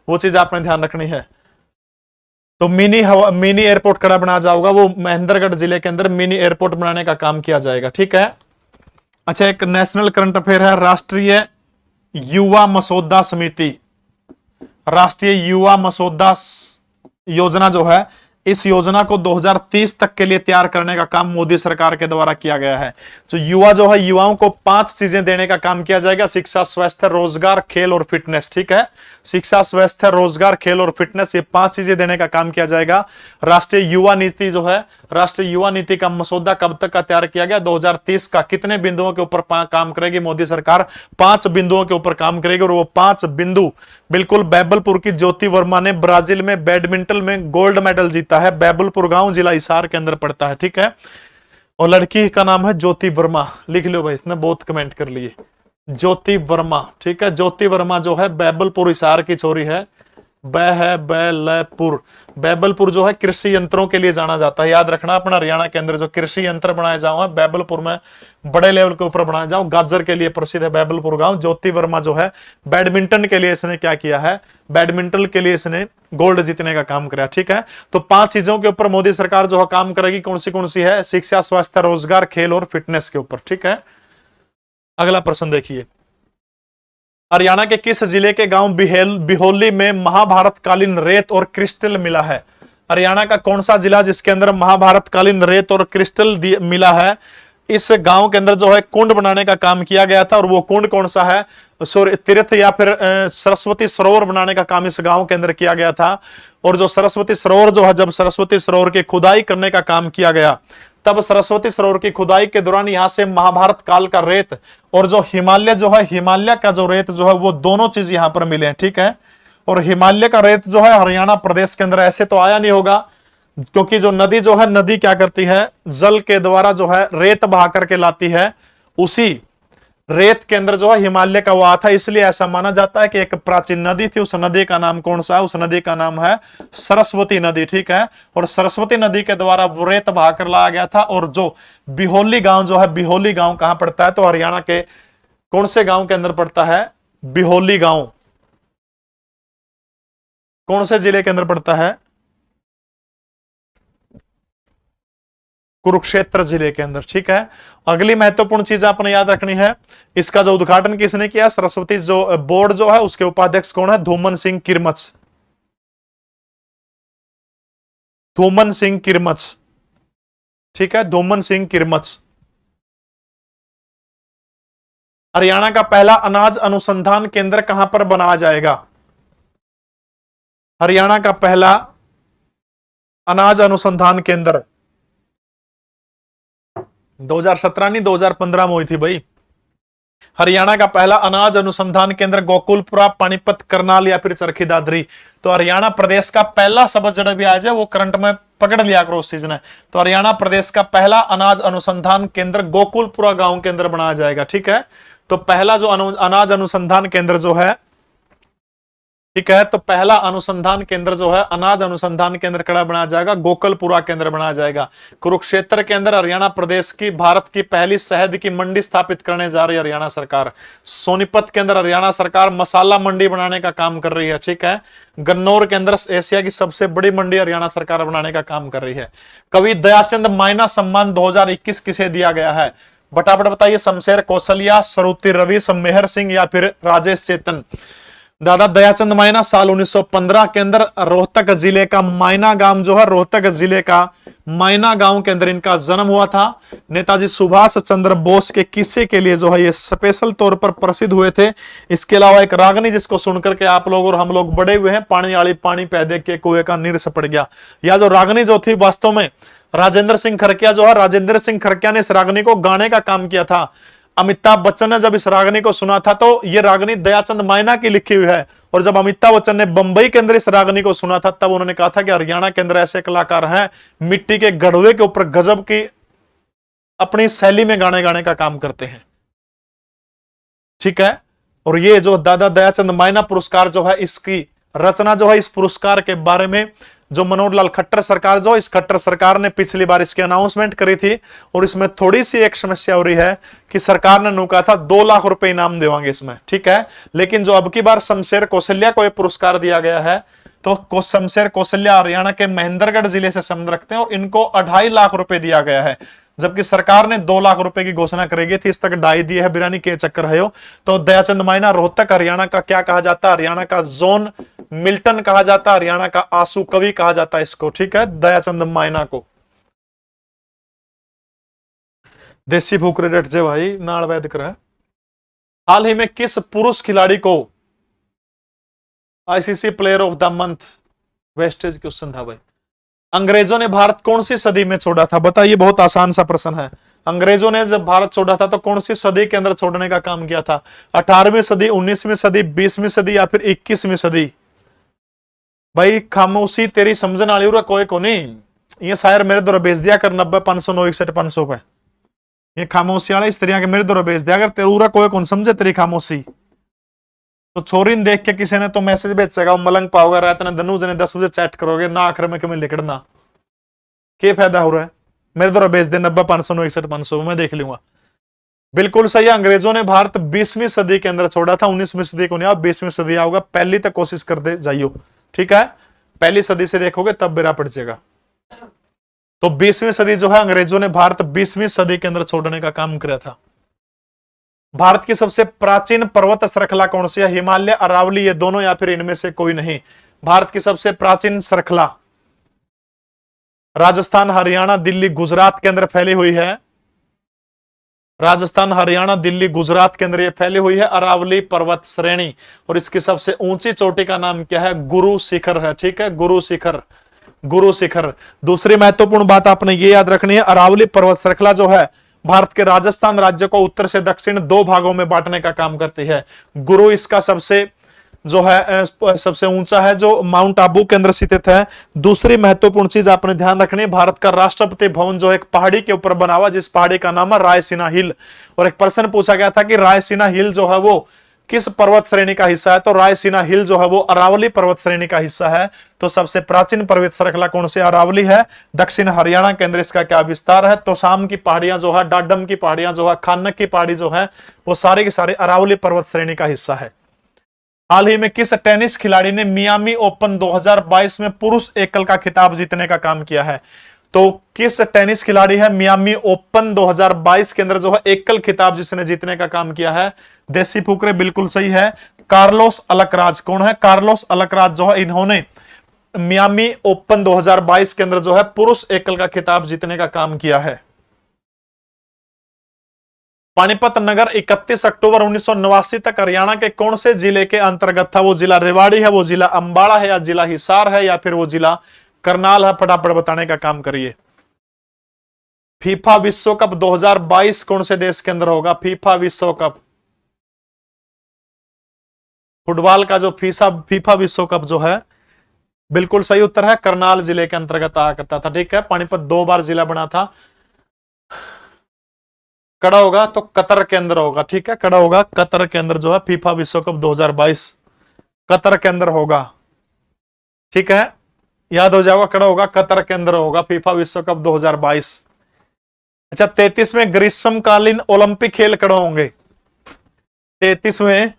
वो चीज आपने ध्यान रखनी है। तो मिनी एयरपोर्ट कड़ा बना जाएगा, वो महेंद्रगढ़ जिले के अंदर मिनी एयरपोर्ट बनाने का काम किया जाएगा। ठीक है। अच्छा, एक नेशनल करंट अफेयर है, राष्ट्रीय युवा मसौदा समिति, राष्ट्रीय युवा मसौदा योजना जो है, इस योजना को 2030 तक के लिए तैयार करने का काम मोदी सरकार के द्वारा किया गया है। तो युवा जो है, युवाओं को 5 चीजें देने का काम किया जाएगा, शिक्षा, स्वास्थ्य, रोजगार, खेल और फिटनेस। ठीक है, शिक्षा, स्वास्थ्य, रोजगार, खेल और फिटनेस, ये 5 चीजें देने का काम किया जाएगा। राष्ट्रीय युवा नीति जो है, राष्ट्रीय युवा नीति का मसौदा कब तक का तैयार किया गया? 2030 का। कितने बिंदुओं के ऊपर काम करेगी मोदी सरकार? 5 बिंदुओं के ऊपर काम करेगी, और वो 5 बिंदु बिल्कुल बैबलपुर की ज्योति वर्मा ने ब्राजील में बैडमिंटन में गोल्ड मेडल जीता है। बैबलपुर गांव जिला हिसार के अंदर पड़ता है। ठीक है, और लड़की का नाम है ज्योति वर्मा, लिख लो भाई, इसने बहुत कमेंट कर लिए, ज्योति वर्मा। ठीक है, ज्योति वर्मा जो है बैबलपुर हिसार की छोरी है, ब है बैलपुर। बैबलपुर जो है कृषि यंत्रों के लिए जाना जाता है, याद रखना। अपना हरियाणा के अंदर जो कृषि यंत्र बनाए जाओ बैबलपुर में बड़े लेवल के ऊपर बनाए जाओ। गाजर के लिए प्रसिद्ध है बैबलपुर गांव। ज्योति वर्मा जो है बैडमिंटन के लिए इसने क्या किया है, बैडमिंटन के लिए इसने गोल्ड जीतने का काम किया। ठीक है, तो 5 चीजों के ऊपर मोदी सरकार जो है काम करेगी। कौन सी है? शिक्षा, स्वास्थ्य, रोजगार, खेल और फिटनेस के ऊपर। ठीक है, अगला प्रश्न देखिए, हरियाणा के किस जिले के गांव बिहोली में महाभारत कालीन रेत और क्रिस्टल मिला है? हरियाणा का कौन सा जिला जिसके अंदर महाभारत कालीन रेत और क्रिस्टल मिला है? इस गांव के अंदर जो है कुंड बनाने का काम किया गया था, और वो कुंड कौन सा है? सूर्य तीर्थ या फिर सरस्वती सरोवर बनाने का काम इस गांव के अंदर किया गया था। और जो सरस्वती सरोवर जो है, जब सरस्वती सरोवर की खुदाई करने का काम किया गया, तब सरस्वती सरोवर की खुदाई के दौरान यहां से महाभारत काल का रेत और जो हिमालय जो है, हिमालय का जो रेत जो है, वो दोनों चीज यहां पर मिले हैं। ठीक है, और हिमालय का रेत जो है हरियाणा प्रदेश के अंदर ऐसे तो आया नहीं होगा, क्योंकि जो नदी जो है, नदी क्या करती है, जल के द्वारा जो है रेत बहा करके लाती है। उसी रेत के अंदर जो है हिमालय का वो आता है, इसलिए ऐसा माना जाता है कि एक प्राचीन नदी थी। उस नदी का नाम कौन सा है? उस नदी का नाम है सरस्वती नदी। ठीक है, और सरस्वती नदी के द्वारा वो रेत बहा कर लाया गया था। और जो बिहोली गांव जो है, बिहोली गांव कहां पड़ता है? तो हरियाणा के कौन से गांव के अंदर पड़ता है बिहोली गांव? कौन से जिले के अंदर पड़ता है? कुरुक्षेत्र जिले के अंदर। ठीक है, अगली महत्वपूर्ण चीज आपने याद रखनी है, इसका जो उद्घाटन किसने किया? सरस्वती जो बोर्ड जो है उसके उपाध्यक्ष कौन है? धूमन सिंह किरमच। धूमन सिंह किरमच। ठीक है, धूमन सिंह किरमच। हरियाणा का पहला अनाज अनुसंधान केंद्र कहां पर बनाया जाएगा? हरियाणा का पहला अनाज अनुसंधान केंद्र 2017 नहीं 2015 में हुई थी भाई। हरियाणा का पहला अनाज अनुसंधान केंद्र गोकुलपुरा, पानीपत, करनाल या फिर चरखी दादरी। तो हरियाणा प्रदेश का पहला शब्द जड़ा भी आ जाए वो करंट में पकड़ लिया करो उस चीज ने। तो हरियाणा प्रदेश का पहला अनाज अनुसंधान केंद्र गोकुलपुरा गांव के अंदर बनाया जाएगा। ठीक है, तो पहला जो अनाज अनुसंधान केंद्र जो है, ठीक है, तो पहला अनुसंधान केंद्र जो है, अनाज अनुसंधान केंद्र कड़ा बनाया जाएगा, गोकुलपुरा केंद्र बनाया जाएगा। कुरुक्षेत्र के अंदर हरियाणा प्रदेश की भारत की पहली शहद की मंडी स्थापित करने जा रही है हरियाणा सरकार। सोनीपत के अंदर हरियाणा सरकार मसाला मंडी बनाने का काम कर रही है। ठीक है, गन्नौर के अंदर एशिया की सबसे बड़ी मंडी हरियाणा सरकार बनाने का काम कर रही है। कवि दयाचंद माइना सम्मान 2021 किसे दिया गया है? फटाफट बताइए। शमशेर कौशल्या, सरुति रवि, मेहर सिंह या फिर राजेश चेतन? दादा दयाचंद माइना साल 1915 के अंदर रोहतक जिले का माइना गांव जो है, रोहतक जिले का माइना गांव के अंदर इनका जन्म हुआ था। नेताजी सुभाष चंद्र बोस के किस्से के लिए जो है ये स्पेशल तौर पर प्रसिद्ध हुए थे। इसके अलावा एक रागनी जिसको सुनकर के आप लोग और हम लोग बड़े हुए हैं, पानी आली पानी पैदे के कुएं का नीर से पड़ गया। या जो रागनी जो थी वास्तव में राजेंद्र सिंह खरकिया जो है, राजेंद्र सिंह खरकिया ने इस रागनी को गाने का काम किया था। अमिताभ बच्चन ने जब इस रागनी को सुना था तो ये रागनी दयाचंद माइना की लिखी हुई है। और जब अमिताभ बच्चन ने बंबई के अंदर इस रागनी को सुना था तब उन्होंने कहा था कि हरियाणा के अंदर ऐसे कलाकार हैं मिट्टी के गढ़वे के ऊपर गजब की अपनी शैली में गाने गाने का काम करते हैं। ठीक है, और ये जो दादा दयाचंद माइना पुरस्कार जो है, इसकी रचना जो है, इस पुरस्कार के बारे में जो मनोहर लाल खट्टर सरकार जो, इस खट्टर सरकार ने पिछली बार इसकी अनाउंसमेंट करी थी। और इसमें थोड़ी सी एक समस्या हो रही है कि सरकार ने कहा था 2 लाख रुपए इनाम देवांगे इसमें। ठीक है, लेकिन जो अब की बार शमशेर कौशल्या को यह पुरस्कार दिया गया है, तो शमशेर कौशल्या हरियाणा के महेंद्रगढ़ जिले से संबंध रखते हैं और इनको 2.5 लाख रुपए दिया गया है, जबकि सरकार ने 2 लाख रुपए की घोषणा करेगी थी। इस तक ढाई दिए है, बिरानी के चक्कर है। तो दयाचंद माइना रोहतक हरियाणा का क्या कहा जाता है? हरियाणा का जोन मिल्टन कहा जाता है, हरियाणा का आंसू कवि कहा जाता है इसको। ठीक है, दयाचंद माइना को। देसी भूख रेट जे भाई नाड़ वैद कर। हाल ही में किस पुरुष खिलाड़ी को ICC player of the month, wastage question था भाई, अंग्रेजों ने भारत कौन सी सदी में छोड़ा था? बताइए, बहुत आसान सा प्रश्न है। अंग्रेजों ने जब भारत छोड़ा था तो कौन सी सदी के अंदर छोड़ने का काम किया था? 18वीं सदी, 19वीं सदी, 20वीं सदी या फिर 21वीं सदी? भाई खामोशी तेरी समझन वाली कोई को नहीं। ये शायर मेरे द्वारा भेज दिया कर 90 500 9 61 500 पे। ये खामोशी वाले इस तरह के मेरे द्वारा भेज दिया कर, तेरा कोई कौन समझे तेरी खामोशी। तो छोरीन देख के किसी ने तो मैसेज भेजेगा, मलंग पाओगे रात ने धनुज ने 10 बजे चैट करोगे ना, आखिर में कभी लिखना क्या फायदा हो रहा है। मेरे द्वारा भेज दे 90 500 61 500 मैं देख लूंगा। बिल्कुल सही है। अंग्रेजों ने भारत 20वीं सदी के अंदर छोड़ा था, 19वीं सदी को नहीं, आप 20वीं सदी आओगे, पहली तक कोशिश कर दे जाइयो, ठीक है। पहली सदी से देखोगे तब बेरा पड़ जाएगा। तो 20वीं सदी जो है, अंग्रेजों ने भारत 20वीं सदी के अंदर छोड़ने का काम किया था। भारत की सबसे प्राचीन पर्वत श्रृंखला कौन सी है? हिमालय, अरावली, ये दोनों या फिर इनमें से कोई नहीं। भारत की सबसे प्राचीन श्रृंखला राजस्थान, हरियाणा, दिल्ली, गुजरात के अंदर फैली हुई है। राजस्थान, हरियाणा, दिल्ली, गुजरात के अंदर ये फैली हुई है अरावली पर्वत श्रेणी। और इसकी सबसे ऊंची चोटी का नाम क्या है? गुरु शिखर है, ठीक है, गुरु शिखर, गुरु शिखर। दूसरी महत्वपूर्ण बात आपने ये याद रखनी है, अरावली पर्वत श्रृंखला जो है भारत के राजस्थान राज्य को उत्तर से दक्षिण 2 भागों में बांटने का काम करती है। गुरु इसका सबसे जो है सबसे ऊंचा है, जो माउंट आबू के अंदर स्थित है। दूसरी महत्वपूर्ण चीज आपने ध्यान रखनी है, भारत का राष्ट्रपति भवन जो एक पहाड़ी के ऊपर बना हुआ, जिस पहाड़ी का नाम है रायसीना हिल। और एक प्रश्न पूछा गया था कि रायसीना हिल जो है वो किस पर्वत श्रेणी का हिस्सा है? तो रायसीना हिल जो है वो अरावली पर्वत श्रेणी का हिस्सा है। तो सबसे प्राचीन पर्वत श्रृंखला कौन सी? अरावली है। दक्षिण हरियाणा के अंदर इसका क्या विस्तार है? तोशाम की पहाड़ियां जो है, डाडम की पहाड़ियां जो है, खानक की पहाड़ी जो है, वो सारे के सारे अरावली पर्वत श्रेणी का हिस्सा है। हाल ही में किस टेनिस खिलाड़ी ने मियामी ओपन 2022 में पुरुष एकल का खिताब जीतने का काम किया है? तो किस टेनिस खिलाड़ी है मियामी ओपन 2022 के अंदर जो है एकल खिताब जिसने जीतने का काम किया है? देसी फुकरे, बिल्कुल सही है, कार्लोस अलकराज। कौन है? कार्लोस अलकराज जो है, इन्होंने मियामी ओपन 2022 के अंदर जो है पुरुष एकल का खिताब जीतने का काम किया है। पानीपत नगर 31 अक्टूबर 1989 तक हरियाणा के कौन से जिले के अंतर्गत था? वो जिला रेवाड़ी है, वो जिला अंबाड़ा है, या जिला हिसार है, या फिर वो जिला करनाल है? फटाफट बताने का काम करिए। फीफा विश्व कप 2022 कौन से देश के अंदर होगा? फीफा विश्व कप, फुटबॉल का जो फीफा विश्व कप जो है, बिल्कुल सही उत्तर है, करनाल जिले के अंतर्गत आया करता था, ठीक है। पानीपत 2 बार जिला बना था। कड़ा होगा तो कतर के अंदर होगा, ठीक है, कड़ा होगा कतर के अंदर जो है फीफा विश्व कप 2022 कतर के अंदर होगा, ठीक है, याद हो जाएगा, कड़ा होगा कतर के अंदर होगा फीफा विश्व कप 2022। अच्छा, 33वें ग्रीष्मकालीन ओलंपिक खेल कड़ा होंगे? 33वें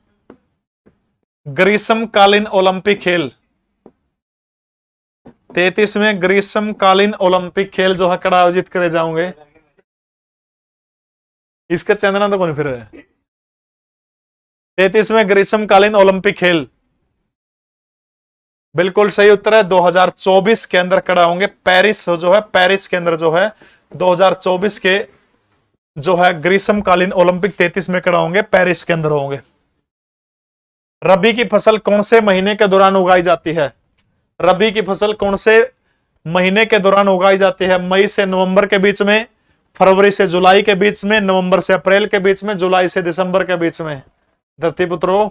ग्रीष्मकालीन ओलंपिक खेल, 33वें ग्रीष्मकालीन ओलंपिक खेल जो है कड़ा आयोजित करे जाओगे? इसका चंदना तो कौन फिर है? 33वें ग्रीष्मकालीन ओलंपिक खेल, बिल्कुल सही उत्तर है, 2024 के अंदर कड़ा होंगे। पेरिस जो है, पेरिस के अंदर जो है 2024 के जो है ग्रीष्मकालीन ओलंपिक 33 में कड़ा होंगे, पेरिस के अंदर होंगे। रबी की फसल कौन से महीने के दौरान उगाई जाती है? रबी की फसल कौन से महीने के दौरान उगाई जाती है? मई से नवंबर के बीच में, फरवरी से जुलाई के बीच में, नवंबर से अप्रैल के बीच में, जुलाई से दिसंबर के बीच में। धरती पुत्रों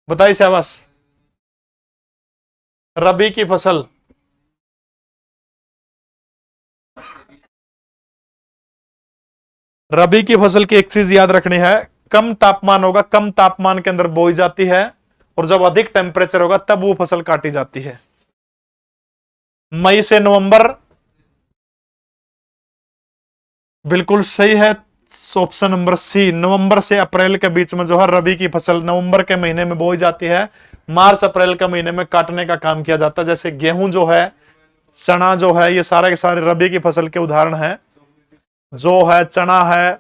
बताइए शाबाश। रबी की फसल रबी की फसल की एक चीज याद रखनी है, कम तापमान होगा, कम तापमान के अंदर बोई जाती है, और जब अधिक टेम्परेचर होगा तब वो फसल काटी जाती है। मई से नवंबर, बिल्कुल सही है, ऑप्शन नंबर सी, नवंबर से अप्रैल के बीच में जो है रबी की फसल नवंबर के महीने में बोई जाती है, मार्च अप्रैल के महीने में काटने का काम किया जाता है। जैसे गेहूं जो है, चना जो है, ये सारे के सारे रबी की फसल के उदाहरण हैं। जो है चना है,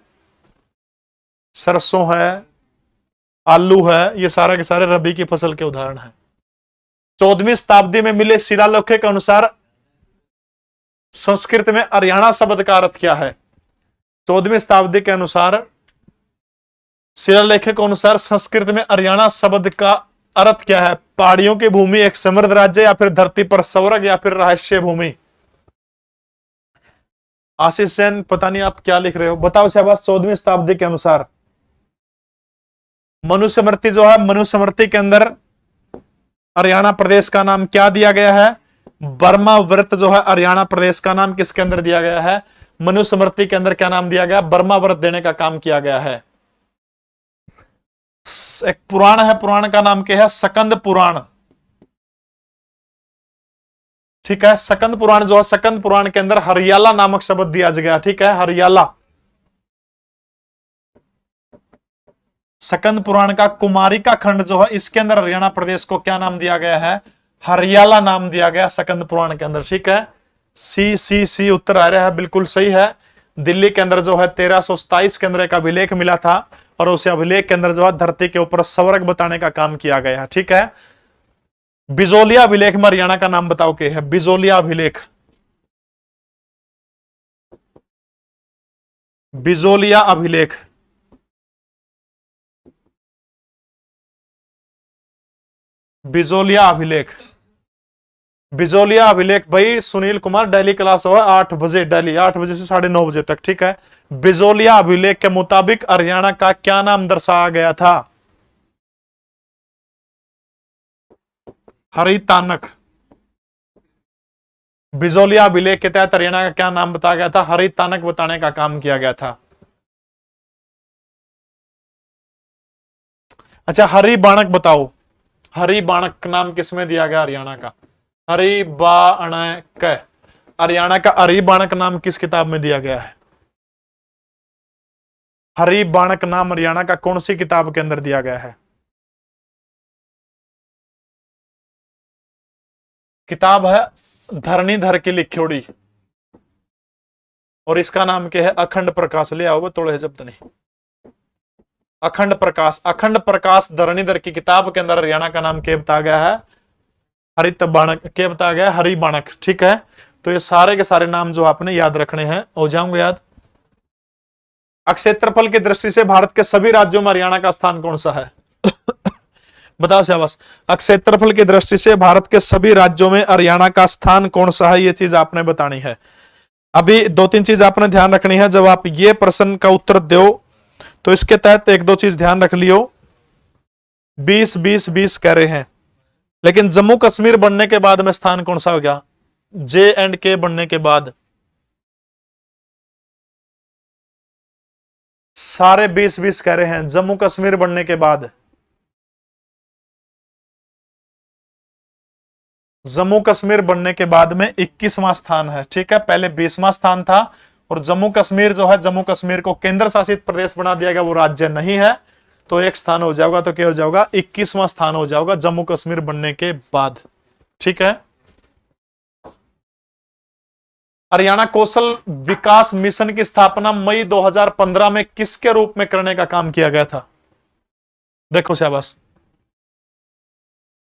सरसों है, आलू है, ये सारे के सारे रबी की फसल के उदाहरण हैं। 14वीं शताब्दी में मिले शिलालेख के अनुसार संस्कृत में हरियाणा शब्द का अर्थ क्या है? 14वीं शताब्दी के अनुसार शिलालेख के अनुसार संस्कृत में हरियाणा शब्द का अर्थ क्या है? पहाड़ियों की भूमि, एक समृद्ध राज्य, या फिर धरती पर स्वर्ग, या फिर रहस्य भूमि। आशीष सेन, पता नहीं आप क्या लिख रहे हो, बताओ शाबाश। 14वीं शताब्दी के अनुसार मनुस्मृति जो है, मनुस्मृति के अंदर हरियाणा प्रदेश का नाम क्या दिया गया है? बर्मा व्रत जो है हरियाणा प्रदेश का नाम किसके अंदर दिया गया है? मनुस्मृति के अंदर क्या नाम दिया गया? बर्मा व्रत देने का काम किया गया है। एक पुराण है, पुराण का नाम क्या है? सकंद पुराण। ठीक है, सकंद पुराण जो है, सकंद पुराण के अंदर हरियाला नामक शब्द दिया गया। ठीक है, हरियाला। सकंद पुराण का कुमारिका खंड जो है, इसके अंदर हरियाणा प्रदेश को क्या नाम दिया गया है? हरियाला नाम दिया गया सकंद पुराण के अंदर। ठीक है, सी उत्तर आ रहा है, बिल्कुल सही है। दिल्ली के अंदर जो है 1327 के अंदर एक अभिलेख मिला था, और उस अभिलेख के अंदर जो है धरती के ऊपर स्वर्ग बताने का काम किया गया है। ठीक है, बिजोलिया अभिलेख में हरियाणा का नाम बताओ क्या है? बिजोलिया अभिलेख, बिजोलिया अभिलेख, बिजोलिया अभिलेख, बिजोलिया अभिलेख। भाई सुनील कुमार, डेली क्लास हुआ 8 बजे, डेली 8 बजे से 9:30 तक। ठीक है, बिजोलिया अभिलेख के मुताबिक हरियाणा का क्या नाम दर्शाया गया था? हरितानक। बिजोलिया अभिलेख के तहत हरियाणा का क्या नाम बताया गया था? हरितानक बताने का काम किया गया था। अच्छा, हरि बाणक बताओ, हरि बाणक नाम किसमें दिया गया हरियाणा का? हरि बाणक, हरियाणा का हरि बाणक नाम किस किताब में दिया गया है? हरि बाणक नाम हरियाणा का कौन सी किताब के अंदर दिया गया है? किताब है धरणीधर की लिखोड़ी, और इसका नाम क्या है? अखंड प्रकाश। ले आओ थोड़े शब्द नहीं, अखंड प्रकाश। अखंड प्रकाश धरणीधर की किताब के अंदर हरियाणा का नाम क्या बताया गया है? हरित बाणक। क्या बताया गया? हरि बाणक। ठीक है, तो ये सारे के सारे नाम जो आपने याद रखने हैं, हो जाऊंगे याद। क्षेत्रफल की दृष्टि से भारत के सभी राज्यों में हरियाणा का स्थान कौन सा है? बताओ शाबाश। क्षेत्रफल की दृष्टि से भारत के सभी राज्यों में हरियाणा का स्थान कौन सा है? ये चीज आपने बतानी है। अभी 2-3 चीज आपने ध्यान रखनी है जब आप ये प्रश्न का उत्तर दो, तो इसके तहत 1-2 चीज ध्यान रख लियो। 20-20-20 कह रहे हैं, लेकिन जम्मू कश्मीर बनने के बाद में स्थान कौन सा हो गया? J&K बनने के बाद सारे 20-20 कह रहे हैं। जम्मू कश्मीर बनने के बाद, जम्मू कश्मीर बनने के बाद में 21वां स्थान है। ठीक है, पहले 20वां स्थान था, और जम्मू कश्मीर जो है, जम्मू कश्मीर को केंद्र शासित प्रदेश बना दिया गया, वो राज्य नहीं है, तो एक स्थान हो जाएगा। तो क्या हो जाएगा? 21वां स्थान हो जाएगा जम्मू कश्मीर बनने के बाद। ठीक है, हरियाणा कौशल विकास मिशन की स्थापना मई 2015 में किसके रूप में करने का काम किया गया था? देखो शाबाश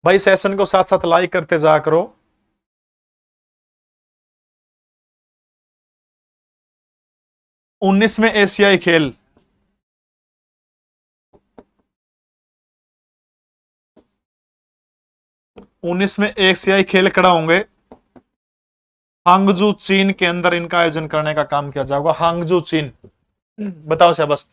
भाई, सेशन को साथ साथ लाइक करते जा करो। 19वें एशियाई खेल, 19वें एशियाई खेल खड़ा होंगे हांगजू चीन के अंदर, इनका आयोजन करने का काम किया जाएगा। हांगजू चीन, बताओ शाबाश।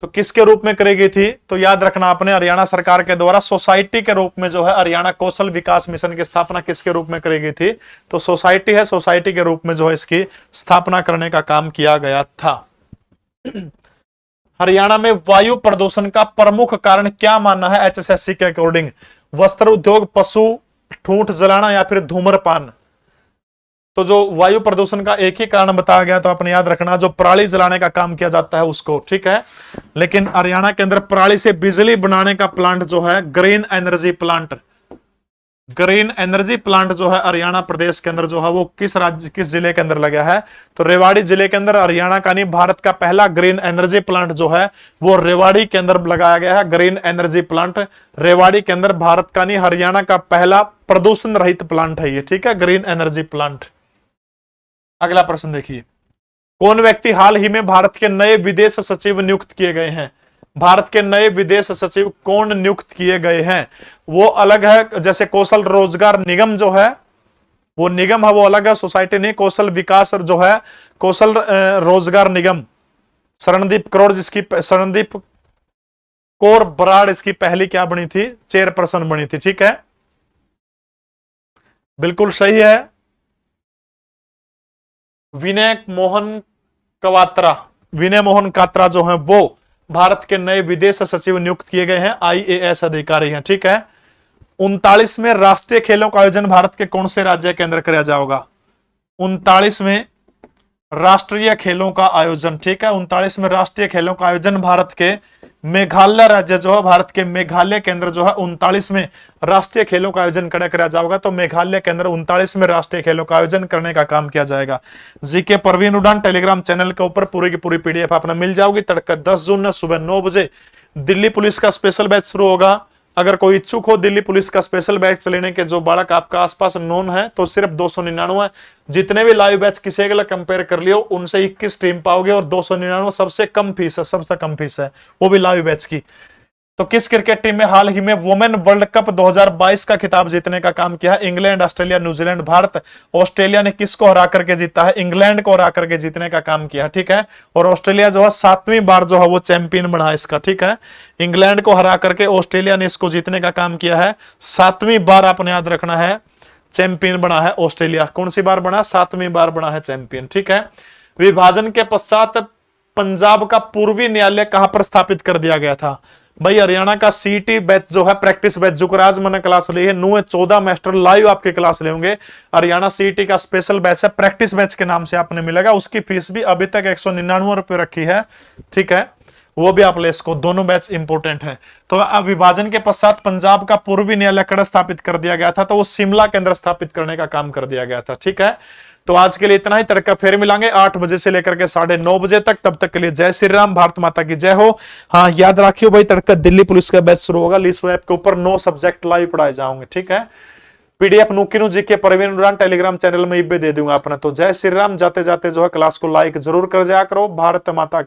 तो किसके रूप में करी गई थी? तो याद रखना आपने, हरियाणा सरकार के द्वारा सोसाइटी के रूप में जो है हरियाणा कौशल विकास मिशन की स्थापना किसके रूप में करी गई थी? तो सोसाइटी है, सोसाइटी के रूप में जो है इसकी स्थापना करने का काम किया गया था। हरियाणा में वायु प्रदूषण का प्रमुख कारण क्या मानना है HSSC के अकॉर्डिंग? वस्त्र उद्योग, पशु ठूंठ जलाना, या फिर धूम्रपान? तो जो वायु प्रदूषण का एक ही कारण बताया गया, तो आपने याद रखना, जो पराली जलाने का काम किया जाता है उसको। ठीक है, लेकिन हरियाणा के अंदर पराली से बिजली बनाने का प्लांट जो है green energy plant, green energy plant जो है हरियाणा प्रदेश के अंदर जो है वो किस राज्य, किस जिले के अंदर लगा है? तो रेवाड़ी जिले के अंदर। हरियाणा का नहीं, भारत का पहला ग्रीन एनर्जी प्लांट जो है वो रेवाड़ी के अंदर लगाया गया है। ग्रीन एनर्जी प्लांट रेवाड़ी के अंदर, भारत का नहीं हरियाणा का पहला प्रदूषण रहित प्लांट है ये। ठीक है, ग्रीन एनर्जी प्लांट। अगला प्रश्न देखिए, कौन व्यक्ति हाल ही में भारत के नए विदेश सचिव नियुक्त किए गए हैं? भारत के नए विदेश सचिव कौन नियुक्त किए गए हैं? वो अलग है, जैसे कौशल रोजगार निगम जो है, वो निगम है, वो अलग है, सोसाइटी नहीं। कौशल विकास जो है, कौशल रोजगार निगम, शरणदीप कौर, जिसकी शरणदीप कौर बराड़ इसकी पहली क्या बनी थी? चेयरपर्सन बनी थी। ठीक है, बिल्कुल सही है। विनय मोहन कवात्रा, विनय मोहन कात्रा जो है वो भारत के नए विदेश सचिव नियुक्त किए गए हैं, IAS अधिकारी हैं, ठीक है। 39वें राष्ट्रीय खेलों का आयोजन भारत के कौन से राज्य के अंदर किया जाएगा? 39वें राष्ट्रीय खेलों का आयोजन, ठीक है। 39वें राष्ट्रीय खेलों का आयोजन भारत के मेघालय राज्य जो है, भारत के मेघालय के अंदर जो है 39वें राष्ट्रीय खेलों का आयोजन किया जाएगा। तो मेघालय के अंदर 39वें राष्ट्रीय खेलों का आयोजन करने का काम किया जाएगा। जीके परवीन उड़ान टेलीग्राम चैनल के ऊपर पूरी की पूरी PDF अपना मिल जाओगी। तड़का 10 जून न सुबह 9 बजे दिल्ली पुलिस का स्पेशल बैच शुरू होगा। अगर कोई इच्छुक हो दिल्ली पुलिस का स्पेशल बैच लेने के, जो बालक आपका आसपास नोन है, तो सिर्फ 299। जितने भी लाइव बैच किसी के लिए कंपेयर कर लियो उनसे 21 टीम पाओगे और 299 सबसे कम फीस है, सबसे कम फीस है, वो भी लाइव बैच की। तो किस क्रिकेट टीम में हाल ही में वुमेन वर्ल्ड कप 2022 का खिताब जीतने का काम किया है? England, Australia, New Zealand, Bharat. Australia ने किसको हरा करके जीता है? इंग्लैंड को हरा करके जीतने का काम किया, ठीक है। और ऑस्ट्रेलिया जो है 7वीं बार जो है वो चैंपियन बना है इसका, ठीक है। इंग्लैंड को हरा करके ऑस्ट्रेलिया ने इसको जीतने का काम किया है। 7वीं बार आपने याद रखना है चैंपियन बना है ऑस्ट्रेलिया। कौन सी बार बना? 7वीं बार बना है चैंपियन, ठीक है। विभाजन के पश्चात पंजाब का पूर्वी न्यायालय कहां पर स्थापित कर दिया गया था? भाई हरियाणा का CT बैच जो है, प्रैक्टिस बैच, जो आज मैंने क्लास ली है 9-14 मास्टर लाइव आपके क्लास लेंगे। हरियाणा CT का स्पेशल बैच है, प्रैक्टिस बैच के नाम से आपने मिलेगा। उसकी फीस भी अभी तक 199 रुपए रखी है, ठीक है। वो भी आप ले इसको, दोनों बैच इंपोर्टेंट है। तो अब विभाजन के पश्चात पंजाब का पूर्वी न्यायालय कड़ा स्थापित कर दिया गया था, तो वो शिमला के अंदर स्थापित करने का काम कर दिया गया था, ठीक है। तो आज के लिए इतना ही। तड़का फिर मिलांगे 8 बजे से लेकर के 9:30 बजे तक। तब तक के लिए जय श्री राम, भारत माता की जय हो। हाँ याद रखियो भाई, तड़का दिल्ली पुलिस का बैच शुरू होगा। लिसो ऐप के ऊपर 9 सब्जेक्ट लाइव पढ़ाए जाओगे, ठीक है। PDF नुकिनु जी के परवीन उड़ान टेलीग्राम चैनल में इब्बे दे दूंगा अपना। तो जय श्री राम। जाते जाते जो है क्लास को लाइक जरूर कर जाया करो। भारत माता की